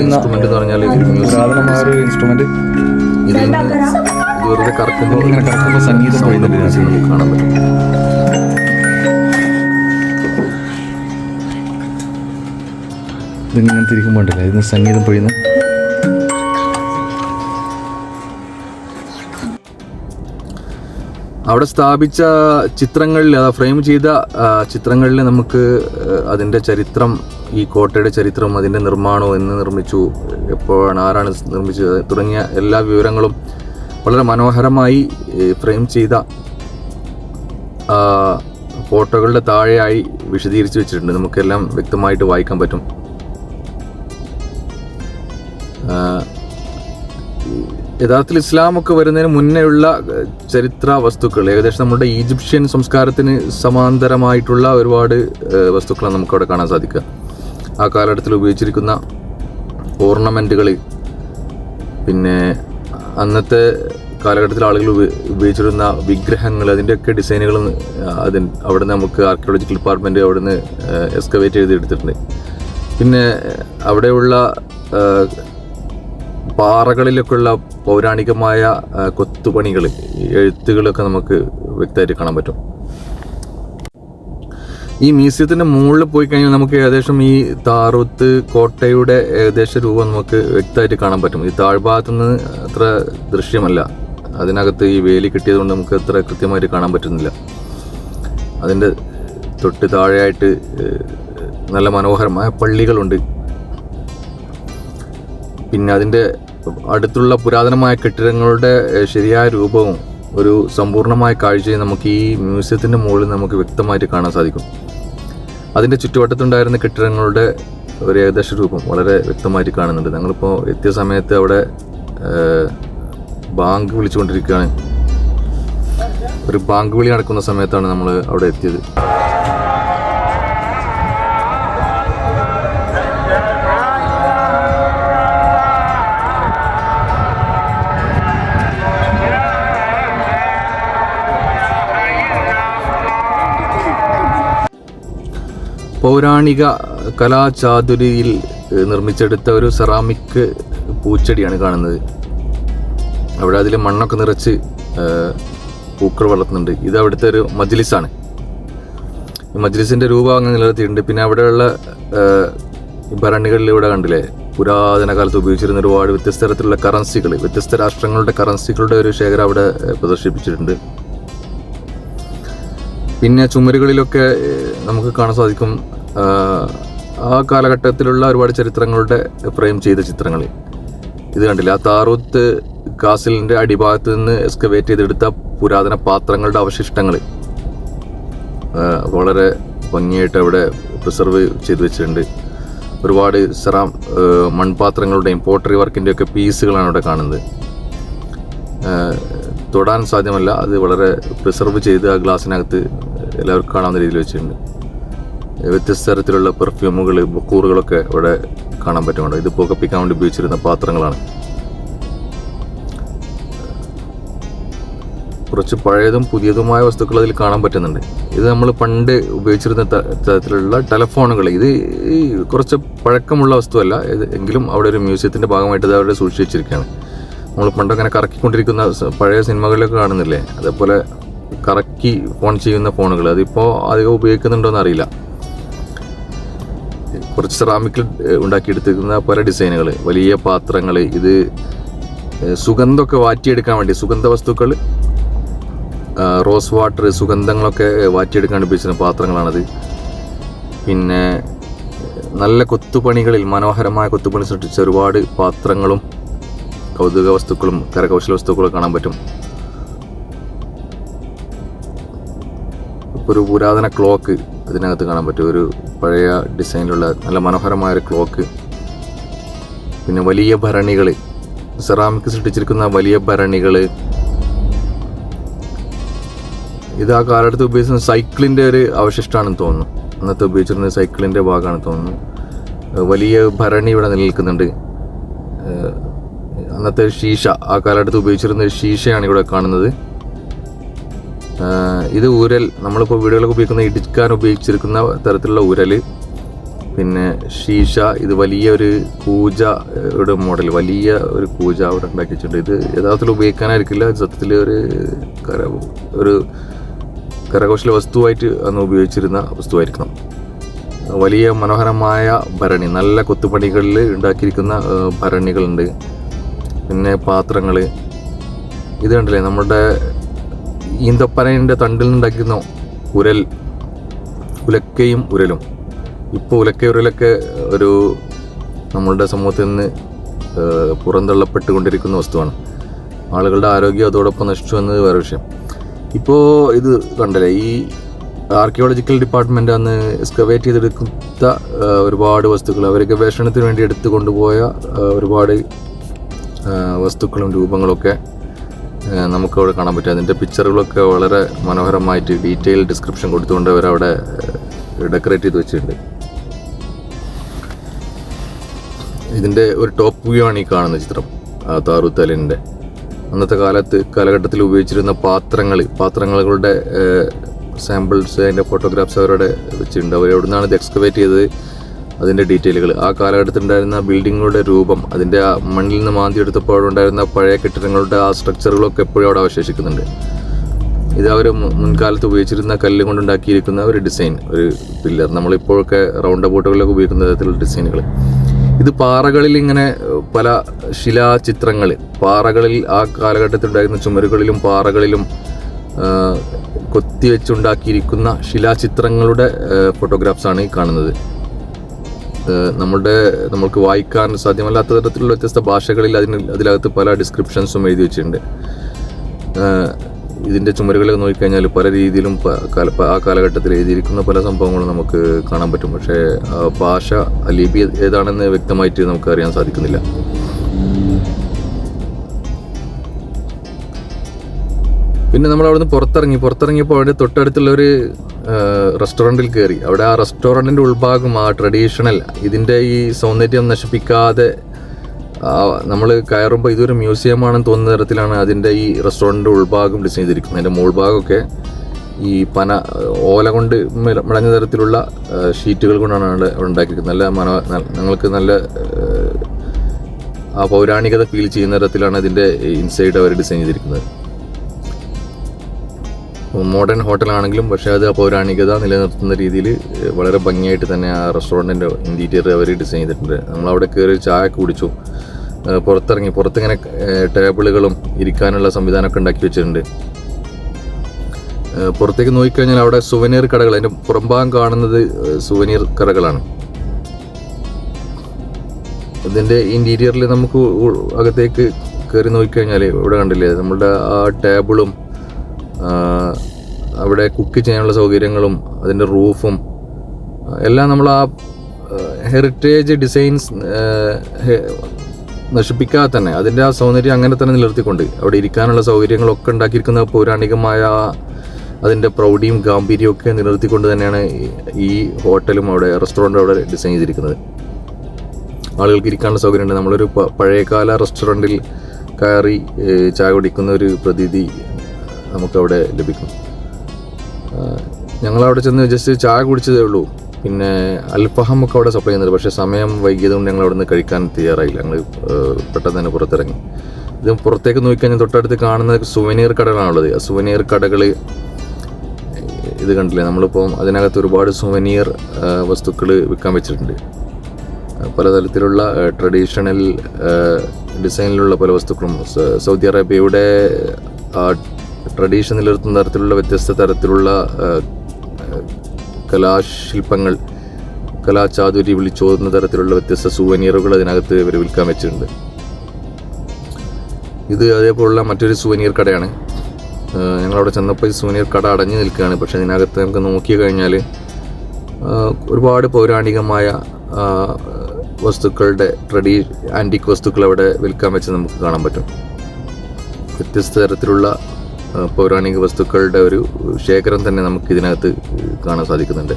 ഇൻസ്ട്രുമെന്റ് എന്ന് പറഞ്ഞാൽ ഇൻസ്ട്രുമെന്റ് ഇത് വെറുതെ കറക്കുമ്പോൾ സംഗീതം നമുക്ക് കാണാൻ പറ്റും. ഇതിങ്ങനെ തിരിക്കുമ്പോൾ ഉണ്ടല്ലോ, ഇതിന് സംഗീതം പൊഴിയുന്ന. അവിടെ സ്ഥാപിച്ച ചിത്രങ്ങളിൽ, ഫ്രെയിം ചെയ്ത ചിത്രങ്ങളിൽ നമുക്ക് അതിൻ്റെ ചരിത്രം, ഈ കോട്ടയുടെ ചരിത്രം, അതിൻ്റെ നിർമ്മാണം, എന്ന് നിർമ്മിച്ചു, എപ്പോഴാണ്, ആരാണ് നിർമ്മിച്ചത് തുടങ്ങിയ എല്ലാ വിവരങ്ങളും വളരെ മനോഹരമായി ഫ്രെയിം ചെയ്ത ഫോട്ടോകളുടെ താഴെയായി വിശദീകരിച്ച് വെച്ചിട്ടുണ്ട്. നമുക്കെല്ലാം വ്യക്തമായിട്ട് വായിക്കാൻ പറ്റും. യഥാർത്ഥത്തിൽ ഇസ്ലാമൊക്കെ വരുന്നതിന് മുന്നേയുള്ള ചരിത്ര വസ്തുക്കൾ, ഏകദേശം നമ്മുടെ ഈജിപ്ഷ്യൻ സംസ്കാരത്തിന് സമാന്തരമായിട്ടുള്ള ഒരുപാട് വസ്തുക്കളാണ് നമുക്കവിടെ കാണാൻ സാധിക്കുക. ആ കാലഘട്ടത്തിൽ ഉപയോഗിച്ചിരിക്കുന്ന ഓർണമെൻറ്റുകൾ, പിന്നെ അന്നത്തെ കാലഘട്ടത്തിൽ ആളുകൾ ഉപയോഗിച്ചിരുന്ന വിഗ്രഹങ്ങൾ, അതിൻ്റെയൊക്കെ ഡിസൈനുകൾ അവിടെ നമുക്ക് ആർക്കിയോളജിക്കൽ ഡിപ്പാർട്ട്മെൻറ്റ് അവിടെ നിന്ന് എക്സ്കവേറ്റ് ചെയ്തെടുത്തിട്ടുണ്ട്. പിന്നെ അവിടെയുള്ള പാറകളിലൊക്കെയുള്ള പൗരാണികമായ കൊത്തുപണികൾ, എഴുത്തുകളൊക്കെ നമുക്ക് വ്യക്തമായിട്ട് കാണാൻ പറ്റും. ഈ മ്യൂസിയത്തിൻ്റെ മുകളിൽ പോയി കഴിഞ്ഞാൽ നമുക്ക് ഏകദേശം ഈ താറൂത്ത് കോട്ടയുടെ ഏകദേശ രൂപം നമുക്ക് വ്യക്തമായിട്ട് കാണാൻ പറ്റും. ഈ താഴ്ഭാഗത്തു നിന്ന് അത്ര ദൃശ്യമല്ല, അതിനകത്ത് ഈ വേലി കിട്ടിയതുകൊണ്ട് നമുക്ക് അത്ര കൃത്യമായിട്ട് കാണാൻ പറ്റുന്നില്ല. അതിൻ്റെ തൊട്ട് താഴെയായിട്ട് നല്ല മനോഹരമായ പള്ളികളുണ്ട്. പിന്നെ അതിൻ്റെ അടുത്തുള്ള പുരാതനമായ കെട്ടിടങ്ങളുടെ ശരിയായ രൂപവും ഒരു സമ്പൂർണ്ണമായ കാഴ്ചയും നമുക്ക് ഈ മ്യൂസിയത്തിൻ്റെ മുകളിൽ നമുക്ക് വ്യക്തമായിട്ട് കാണാൻ സാധിക്കും. അതിൻ്റെ ചുറ്റുവട്ടത്തുണ്ടായിരുന്ന കെട്ടിടങ്ങളുടെ ഒരു ഏകദേശ രൂപം വളരെ വ്യക്തമായിട്ട് കാണുന്നുണ്ട്. ഞങ്ങളിപ്പോൾ എത്തിയ സമയത്ത് അവിടെ ബാങ്ക് വിളിച്ചുകൊണ്ടിരിക്കുകയാണ്. ഒരു ബാങ്ക് വിളി നടക്കുന്ന സമയത്താണ് നമ്മൾ അവിടെ എത്തിയത്. പൗരാണിക കലാചാതുരിയിൽ നിർമ്മിച്ചെടുത്ത ഒരു സെറാമിക് പൂച്ചെടിയാണ് കാണുന്നത്. അവിടെ അതിൽ മണ്ണൊക്കെ നിറച്ച് പൂക്കൾ വളർത്തുന്നുണ്ട്. ഇത് അവിടുത്തെ ഒരു മജ്ലിസാണ്. ഈ മജ്ലിസിൻ്റെ രൂപം അങ്ങനെ നിലനിർത്തിയിട്ടുണ്ട്. പിന്നെ അവിടെയുള്ള ഭരണികളിൽ ഇവിടെ കണ്ടില്ലേ, പുരാതന കാലത്ത് ഉപയോഗിച്ചിരുന്ന ഒരുപാട് വ്യത്യസ്ത തരത്തിലുള്ള കറൻസികൾ, വ്യത്യസ്ത രാഷ്ട്രങ്ങളുടെ കറൻസികളുടെ ഒരു ശേഖരം അവിടെ പ്രദർശിപ്പിച്ചിട്ടുണ്ട്. പിന്നെ ചുമരുകളിലൊക്കെ നമുക്ക് കാണാൻ സാധിക്കും ആ കാലഘട്ടത്തിലുള്ള ഒരുപാട് ചരിത്രങ്ങളുടെ ഫ്രെയിം ചെയ്ത ചിത്രങ്ങൾ. ഇത് കണ്ടില്ല, ആ താറൂത്ത് കാസിലിൻ്റെ അടിഭാഗത്ത് നിന്ന് എക്സ്കവേറ്റ് ചെയ്തെടുത്ത പുരാതന പാത്രങ്ങളുടെ അവശിഷ്ടങ്ങൾ വളരെ ഭംഗിയായിട്ട് അവിടെ പ്രിസർവ് ചെയ്ത് വെച്ചിട്ടുണ്ട്. ഒരുപാട് മൺപാത്രങ്ങളുടെയും പോട്ടറി വർക്കിൻ്റെയൊക്കെ പീസുകളാണ് അവിടെ കാണുന്നത്. തൊടാൻ സാധ്യമല്ല, അത് വളരെ പ്രിസർവ് ചെയ്ത് ആ ഗ്ലാസ്സിനകത്ത് എല്ലാവർക്കും കാണാവുന്ന രീതിയിൽ വെച്ചിട്ടുണ്ട്. വ്യത്യസ്ത തരത്തിലുള്ള പെർഫ്യൂമുകൾ, ബക്കൂറുകളൊക്കെ ഇവിടെ കാണാൻ പറ്റുന്നുണ്ട്. ഇത് പുകപ്പിക്കാൻ വേണ്ടി ഉപയോഗിച്ചിരുന്ന പാത്രങ്ങളാണ്. കുറച്ച് പഴയതും പുതിയതുമായ വസ്തുക്കൾ അതിൽ കാണാൻ പറ്റുന്നുണ്ട്. ഇത് നമ്മൾ പണ്ട് ഉപയോഗിച്ചിരുന്ന തരത്തിലുള്ള ടെലഫോണുകൾ. ഇത് ഈ കുറച്ച് പഴക്കമുള്ള വസ്തുവല്ല, എങ്കിലും അവിടെ ഒരു മ്യൂസിയത്തിൻ്റെ ഭാഗമായിട്ട് ഇത് അവിടെ സൂക്ഷിച്ച് വെച്ചിരിക്കുകയാണ്. നമ്മൾ പണ്ടങ്ങനെ കറക്കിക്കൊണ്ടിരിക്കുന്ന പഴയ സിനിമകളിലൊക്കെ കാണുന്നില്ലേ, അതേപോലെ കറക്കി ഫോൺ ചെയ്യുന്ന ഫോണുകൾ. അതിപ്പോൾ അധികം ഉപയോഗിക്കുന്നുണ്ടോയെന്ന് അറിയില്ല. കുറച്ച് സെറാമിക്കിൽ ഉണ്ടാക്കിയെടുത്തിരിക്കുന്ന പല ഡിസൈനുകൾ, വലിയ പാത്രങ്ങൾ. ഇത് സുഗന്ധമൊക്കെ വാറ്റിയെടുക്കാൻ വേണ്ടി, സുഗന്ധ വസ്തുക്കൾ, റോസ് വാട്ടർ, സുഗന്ധങ്ങളൊക്കെ വാറ്റിയെടുക്കാൻ ഉപയോഗിച്ചിരുന്ന പാത്രങ്ങളാണത്. പിന്നെ നല്ല കൊത്തുപണികളിൽ മനോഹരമായ കൊത്തുപണി സൃഷ്ടിച്ച ഒരുപാട് പാത്രങ്ങളും കൗതുക വസ്തുക്കളും കരകൗശല വസ്തുക്കളും കാണാൻ പറ്റും. ഒരു പുരാതന ക്ലോക്ക് അതിനകത്ത് കാണാൻ പറ്റും, ഒരു പഴയ ഡിസൈനിലുള്ള നല്ല മനോഹരമായൊരു ക്ലോക്ക്. പിന്നെ വലിയ ഭരണികൾ, സെറാമിക് സൃഷ്ടിച്ചിരിക്കുന്ന വലിയ ഭരണികൾ. ഇത് ആ കാലഘട്ടത്ത് ഉപയോഗിച്ചിരുന്ന സൈക്കിളിൻ്റെ ഒരു അവശിഷ്ടമാണെന്ന് തോന്നുന്നു. അന്നത്തെ ഉപയോഗിച്ചിരുന്ന സൈക്കിളിൻ്റെ ഭാഗമാണെന്ന് തോന്നുന്നു. വലിയ ഭരണി ഇവിടെ നിലനിൽക്കുന്നുണ്ട്. അന്നത്തെ ഷീഷ, ആ കാലഘട്ടത്ത് ഉപയോഗിച്ചിരുന്ന ഷീഷയാണ് ഇവിടെ കാണുന്നത്. ഇത് ഉരൽ, നമ്മളിപ്പോൾ വീടുകളൊക്കെ ഉപയോഗിക്കുന്ന ഇടിക്കാൻ ഉപയോഗിച്ചിരിക്കുന്ന തരത്തിലുള്ള ഉരൽ. പിന്നെ ഷീഷ, ഇത് വലിയ ഒരു കൂജയുടെ മോഡൽ, വലിയ ഒരു കൂജ അവിടെ ഉണ്ടാക്കി വെച്ചിട്ടുണ്ട്. ഇത് യഥാർത്ഥത്തിൽ ഉപയോഗിക്കാനായിരിക്കില്ല, സത്യത്തിൽ ഒരു കരകൗശല വസ്തുവായിട്ട് അന്ന് ഉപയോഗിച്ചിരുന്ന വസ്തുവായിരിക്കണം. വലിയ മനോഹരമായ ഭരണി, നല്ല കൊത്തുപണികളിൽ ഉണ്ടാക്കിയിരിക്കുന്ന ഭരണികളുണ്ട്. പിന്നെ പാത്രങ്ങൾ. ഇത് കണ്ടില്ലേ, നമ്മുടെ ഈന്തപ്പനയുടെ തണ്ടിൽ നിന്നുണ്ടാക്കുന്ന ഉലക്കയും ഉരലും. ഇപ്പോൾ ഉരലൊക്കെ ഒരു നമ്മളുടെ സമൂഹത്തിൽ നിന്ന് പുറന്തള്ളപ്പെട്ടുകൊണ്ടിരിക്കുന്ന വസ്തുവാണ്. ആളുകളുടെ ആരോഗ്യം അതോടൊപ്പം നശിച്ചു എന്നത് വേറെ വിഷയം. ഇപ്പോൾ ഇത് കണ്ടല്ലേ, ഈ ആർക്കിയോളജിക്കൽ ഡിപ്പാർട്ട്മെൻ്റ് അന്ന് എക്സ്കവേറ്റ് ചെയ്തെടുക്കുന്ന ഒരുപാട് വസ്തുക്കൾ, അവർ ഗവേഷണത്തിന് വേണ്ടി എടുത്തു കൊണ്ടുപോയ ഒരുപാട് വസ്തുക്കളും രൂപങ്ങളൊക്കെ നമുക്കവിടെ കാണാൻ പറ്റും. അതിൻ്റെ പിക്ചറുകളൊക്കെ വളരെ മനോഹരമായിട്ട് ഡീറ്റെയിൽ ഡിസ്ക്രിപ്ഷൻ കൊടുത്തുകൊണ്ട് അവരവിടെ ഡെക്കറേറ്റ് ചെയ്ത് വെച്ചിട്ടുണ്ട്. ഇതിൻ്റെ ഒരു ടോപ്പ് വ്യൂ ആണ് ഈ കാണുന്ന ചിത്രം, താറൂത്തലിൻ്റെ. അന്നത്തെ കാലഘട്ടത്തിൽ ഉപയോഗിച്ചിരുന്ന പാത്രങ്ങളുടെ സാമ്പിൾസ്, അതിൻ്റെ ഫോട്ടോഗ്രാഫ്സ് അവരുടെ വെച്ചിട്ടുണ്ട്. അവർ എവിടെ നിന്നാണ് ഇത് എക്സ്കവേറ്റ് ചെയ്തത്, അതിൻ്റെ ഡീറ്റെയിലുകൾ, ആ കാലഘട്ടത്തിലുണ്ടായിരുന്ന ബിൽഡിങ്ങുകളുടെ രൂപം, അതിൻ്റെ ആ മണ്ണിൽ നിന്ന് മാന്തിയെടുത്തപ്പോഴുണ്ടായിരുന്ന പഴയ കെട്ടിടങ്ങളുടെ ആ സ്ട്രക്ചറുകളൊക്കെ എപ്പോഴും അവിടെ അവശേഷിക്കുന്നുണ്ട്. ഇത് അവർ മുൻകാലത്ത് ഉപയോഗിച്ചിരുന്ന കല്ല് കൊണ്ടുണ്ടാക്കിയിരിക്കുന്ന ഒരു ഡിസൈൻ, ഒരു പില്ലർ. നമ്മളിപ്പോഴൊക്കെ റൗണ്ട് അബൌട്ടുകളിലൊക്കെ ഉപയോഗിക്കുന്ന തരത്തിലുള്ള ഡിസൈനുകൾ. ഇത് പാറകളിൽ ഇങ്ങനെ പല ശിലാചിത്രങ്ങൾ, പാറകളിൽ ആ കാലഘട്ടത്തിലുണ്ടായിരുന്ന ചുമരുകളിലും പാറകളിലും കൊത്തിവെച്ചുണ്ടാക്കിയിരിക്കുന്ന ശിലാചിത്രങ്ങളുടെ ഫോട്ടോഗ്രാഫ്സാണ് ഈ കാണുന്നത്. നമ്മൾക്ക് വായിക്കാൻ സാധ്യമല്ലാത്ത തരത്തിലുള്ള വ്യത്യസ്ത ഭാഷകളിൽ അതിനകത്ത് പല ഡിസ്ക്രിപ്ഷൻസും എഴുതി വെച്ചിട്ടുണ്ട്. ഇതിൻ്റെ ചുമരുകളിൽ നോക്കിക്കഴിഞ്ഞാൽ പല രീതിയിലും ആ കാലഘട്ടത്തിൽ എഴുതിയിരിക്കുന്ന പല സംഭവങ്ങളും നമുക്ക് കാണാൻ പറ്റും. പക്ഷേ ഭാഷ, ലിപി ഏതാണെന്ന് വ്യക്തമായിട്ട് നമുക്ക് അറിയാൻ സാധിക്കുന്നില്ല. പിന്നെ നമ്മൾ അവിടുന്ന് പുറത്തിറങ്ങിയപ്പോൾ അവിടെ തൊട്ടടുത്തുള്ള ഒരു റെസ്റ്റോറൻറ്റിൽ കയറി. അവിടെ ആ റെസ്റ്റോറൻറ്റിൻ്റെ ഉൾഭാഗം ആ ട്രഡീഷണൽ ഇതിൻ്റെ ഈ സൗന്ദര്യം നശിപ്പിക്കാതെ, നമ്മൾ കയറുമ്പോൾ ഇതൊരു മ്യൂസിയമാണെന്ന് തോന്നുന്ന തരത്തിലാണ് അതിൻ്റെ ഈ റെസ്റ്റോറൻറ്റിൻ്റെ ഉൾഭാഗം ഡിസൈൻ ചെയ്തിരിക്കുന്നത്. അതിൻ്റെ മുകൾഭാഗമൊക്കെ ഈ ഓല കൊണ്ട് മെടഞ്ഞ തരത്തിലുള്ള ഷീറ്റുകൾ കൊണ്ടാണ് അവിടെ ഉണ്ടാക്കിയിരിക്കുന്നത്. ഞങ്ങൾക്ക് നല്ല ആ പൗരാണികത ഫീൽ ചെയ്യുന്ന തരത്തിലാണ് ഇതിൻ്റെ ഇൻസൈഡ് അവർ ഡിസൈൻ ചെയ്തിരിക്കുന്നത്. മോഡേൺ ഹോട്ടലാണെങ്കിലും പക്ഷേ അത് ആ പൗരാണികത നിലനിർത്തുന്ന രീതിയിൽ വളരെ ഭംഗിയായിട്ട് തന്നെ ആ റെസ്റ്റോറൻറ്റിൻ്റെ ഇൻറ്റീരിയർ അവർ ഡിസൈൻ ചെയ്തിട്ടുണ്ട്. നമ്മളവിടെ കയറി ചായ കുടിച്ചു. പുറത്തിങ്ങനെ ടേബിളുകളും ഇരിക്കാനുള്ള സംവിധാനമൊക്കെ ഉണ്ടാക്കി വെച്ചിട്ടുണ്ട്. പുറത്തേക്ക് നോക്കിക്കഴിഞ്ഞാൽ അവിടെ സുവനീർ കടകൾ, അതിൻ്റെ പുറംഭാഗം കാണുന്നത് സുവനീർ കടകളാണ്. ഇതിൻ്റെ ഇൻറ്റീരിയറിൽ നമുക്ക് അകത്തേക്ക് കയറി നോക്കിക്കഴിഞ്ഞാൽ ഇവിടെ കണ്ടില്ലേ, നമ്മളുടെ ആ ടേബിളും അവിടെ കുക്ക് ചെയ്യാനുള്ള സൗകര്യങ്ങളും അതിൻ്റെ റൂഫും എല്ലാം നമ്മൾ ആ ഹെറിറ്റേജ് ഡിസൈൻസ് നശിപ്പിക്കാതെ തന്നെ അതിൻ്റെ ആ സൗന്ദര്യം അങ്ങനെ തന്നെ നിലനിർത്തിക്കൊണ്ട് അവിടെ ഇരിക്കാനുള്ള സൗകര്യങ്ങളൊക്കെ ഉണ്ടാക്കിയിരിക്കുന്ന പൗരാണികമായ അതിൻ്റെ പ്രൗഢിയും ഗാംഭീര്യവും ഒക്കെ നിലനിർത്തിക്കൊണ്ട് തന്നെയാണ് ഈ ഹോട്ടലും റെസ്റ്റോറൻറ്റും അവിടെ ഡിസൈൻ ചെയ്തിരിക്കുന്നത്. ആളുകൾക്ക് ഇരിക്കാനുള്ള സൗകര്യമുണ്ട്. നമ്മളൊരു പഴയകാല റെസ്റ്റോറൻറ്റിൽ കയറി ചായ കുടിക്കുന്ന ഒരു പ്രതീതി നമുക്കവിടെ ലഭിക്കും. ഞങ്ങളവിടെ ചെന്ന് ജസ്റ്റ് ചായ കുടിച്ചതേ ഉള്ളൂ. പിന്നെ അൽഫഹാമൊക്കെ അവിടെ സപ്ലൈ ചെയ്യുന്നുണ്ട്. പക്ഷേ സമയം വൈകിയതുകൊണ്ട് ഞങ്ങൾ അവിടെ നിന്ന് കഴിക്കാൻ തയ്യാറായില്ല. ഞങ്ങൾ പെട്ടെന്ന് തന്നെ പുറത്തിറങ്ങി. ഇത് പുറത്തേക്ക് നോക്കിക്കഴിഞ്ഞാൽ തൊട്ടടുത്ത് കാണുന്ന സുവനീർ കടകളാണുള്ളത്. ആ സുവനീർ കടകൾ ഇത് കണ്ടില്ലേ, നമ്മളിപ്പം അതിനകത്ത് ഒരുപാട് സുവനീർ വസ്തുക്കൾ വിൽക്കാൻ വെച്ചിട്ടുണ്ട്. പലതരത്തിലുള്ള ട്രഡീഷണൽ ഡിസൈനിലുള്ള പല വസ്തുക്കളും സൗദി അറേബ്യയുടെ ട്രഡീഷൻ നിലനിർത്തുന്ന തരത്തിലുള്ള വ്യത്യസ്ത തരത്തിലുള്ള കലാശില്പങ്ങൾ, കലാചാതുരി വിളിച്ചോതുന്ന തരത്തിലുള്ള വ്യത്യസ്ത സുവനീറുകൾ അതിനകത്ത് ഇവർ വിൽക്കാൻ വെച്ചിട്ടുണ്ട്. ഇത് അതേപോലുള്ള മറ്റൊരു സുവനീർ കടയാണ്. ഞങ്ങളവിടെ ചെന്നപ്പോൾ ഈ സുവനീർ കട അടഞ്ഞു നിൽക്കുകയാണ്. പക്ഷേ ഇതിനകത്ത് നമുക്ക് നോക്കി കഴിഞ്ഞാൽ ഒരുപാട് പൗരാണികമായ വസ്തുക്കളുടെ ആൻറ്റിക് വസ്തുക്കൾ അവിടെ വിൽക്കാൻ വെച്ച് നമുക്ക് കാണാൻ പറ്റും. വ്യത്യസ്ത തരത്തിലുള്ള പൗരാണിക വസ്തുക്കളുടെ ഒരു ശേഖരം തന്നെ നമുക്ക് ഇതിനകത്ത് കാണാൻ സാധിക്കുന്നുണ്ട്.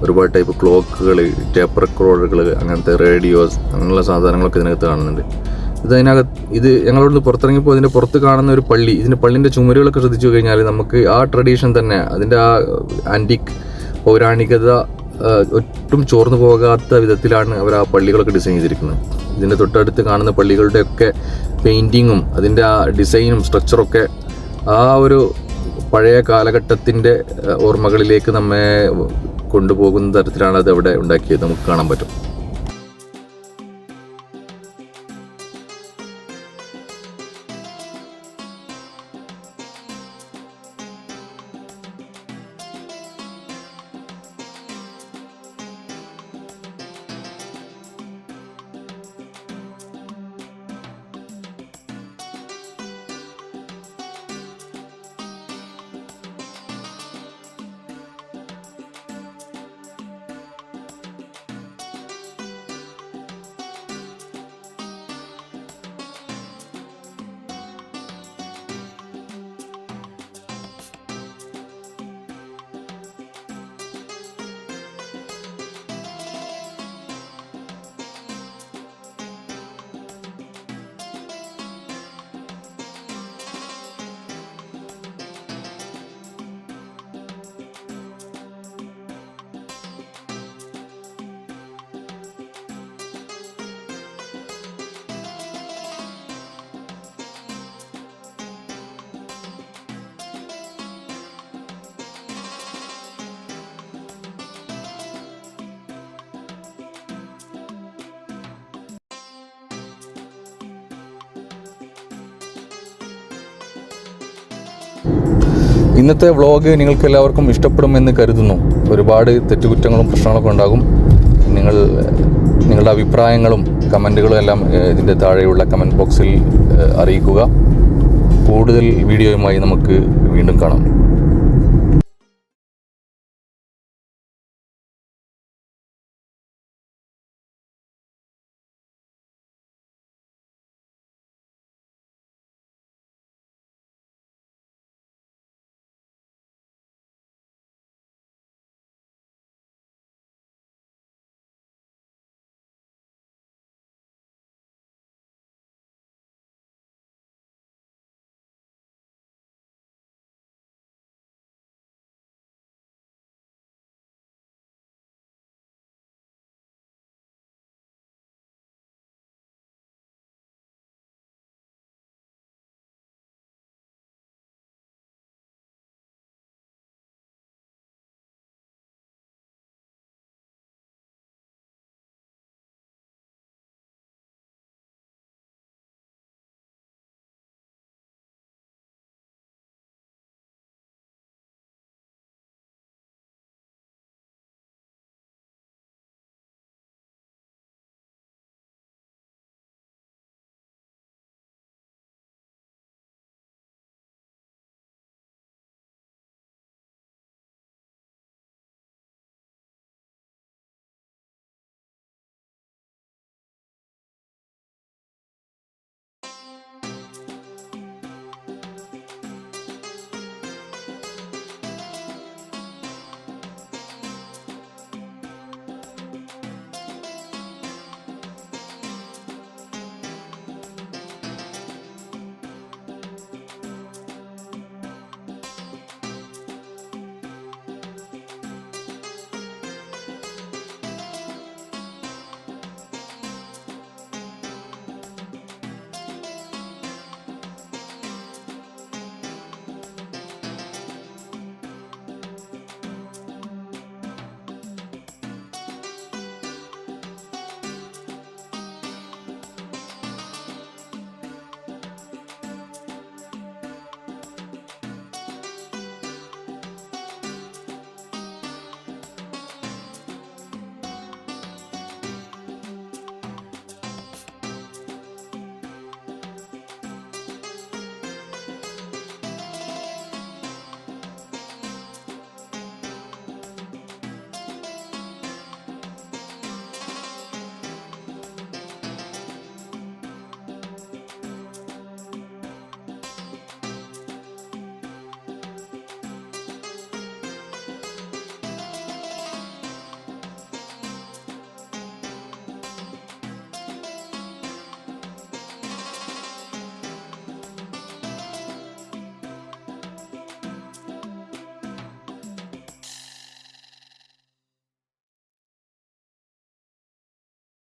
ഒരുപാട് ടൈപ്പ് ക്ലോക്കുകൾ, ടേപ്പ് റെക്കോർഡറുകൾ, അങ്ങനത്തെ റേഡിയോസ്, അങ്ങനെയുള്ള സാധനങ്ങളൊക്കെ ഇതിനകത്ത് കാണുന്നുണ്ട്. ഇത് ഞങ്ങളോട് പുറത്തിറങ്ങിയപ്പോൾ ഇതിൻ്റെ പുറത്ത് കാണുന്ന ഒരു പള്ളി, ഇതിൻ്റെ പള്ളിൻ്റെ ചുമരുകളൊക്കെ ശ്രദ്ധിച്ചു കഴിഞ്ഞാൽ നമുക്ക് ആ ട്രഡീഷൻ തന്നെ, അതിൻ്റെ ആ ആൻറ്റിക് പൗരാണികത ഒട്ടും ചോർന്നു പോകാത്ത വിധത്തിലാണ് അവർ ആ പള്ളികളൊക്കെ ഡിസൈൻ ചെയ്തിരിക്കുന്നത്. ഇതിൻ്റെ തൊട്ടടുത്ത് കാണുന്ന പള്ളികളുടെയൊക്കെ പെയിൻറ്റിങ്ങും അതിൻ്റെ ആ ഡിസൈനും സ്ട്രക്ചറൊക്കെ ആ ഒരു പഴയ കാലഘട്ടത്തിൻ്റെ ഓർമ്മകളിലേക്ക് നമ്മെ കൊണ്ടുപോകുന്ന തരത്തിലാണ് അത് അവിടെ ഉണ്ടാക്കിയത് നമുക്ക് കാണാൻ പറ്റും. ഇന്നത്തെ വ്ളോഗ് നിങ്ങൾക്ക് എല്ലാവർക്കും ഇഷ്ടപ്പെടുമെന്ന് കരുതുന്നു. ഒരുപാട് തെറ്റുകുറ്റങ്ങളും പ്രശ്നങ്ങളൊക്കെ ഉണ്ടാകും. നിങ്ങളുടെ അഭിപ്രായങ്ങളും കമൻറ്റുകളും എല്ലാം ഇതിൻ്റെ താഴെയുള്ള കമൻറ്റ് ബോക്സിൽ അറിയിക്കുക. കൂടുതൽ വീഡിയോയുമായി നമുക്ക് വീണ്ടും കാണാം.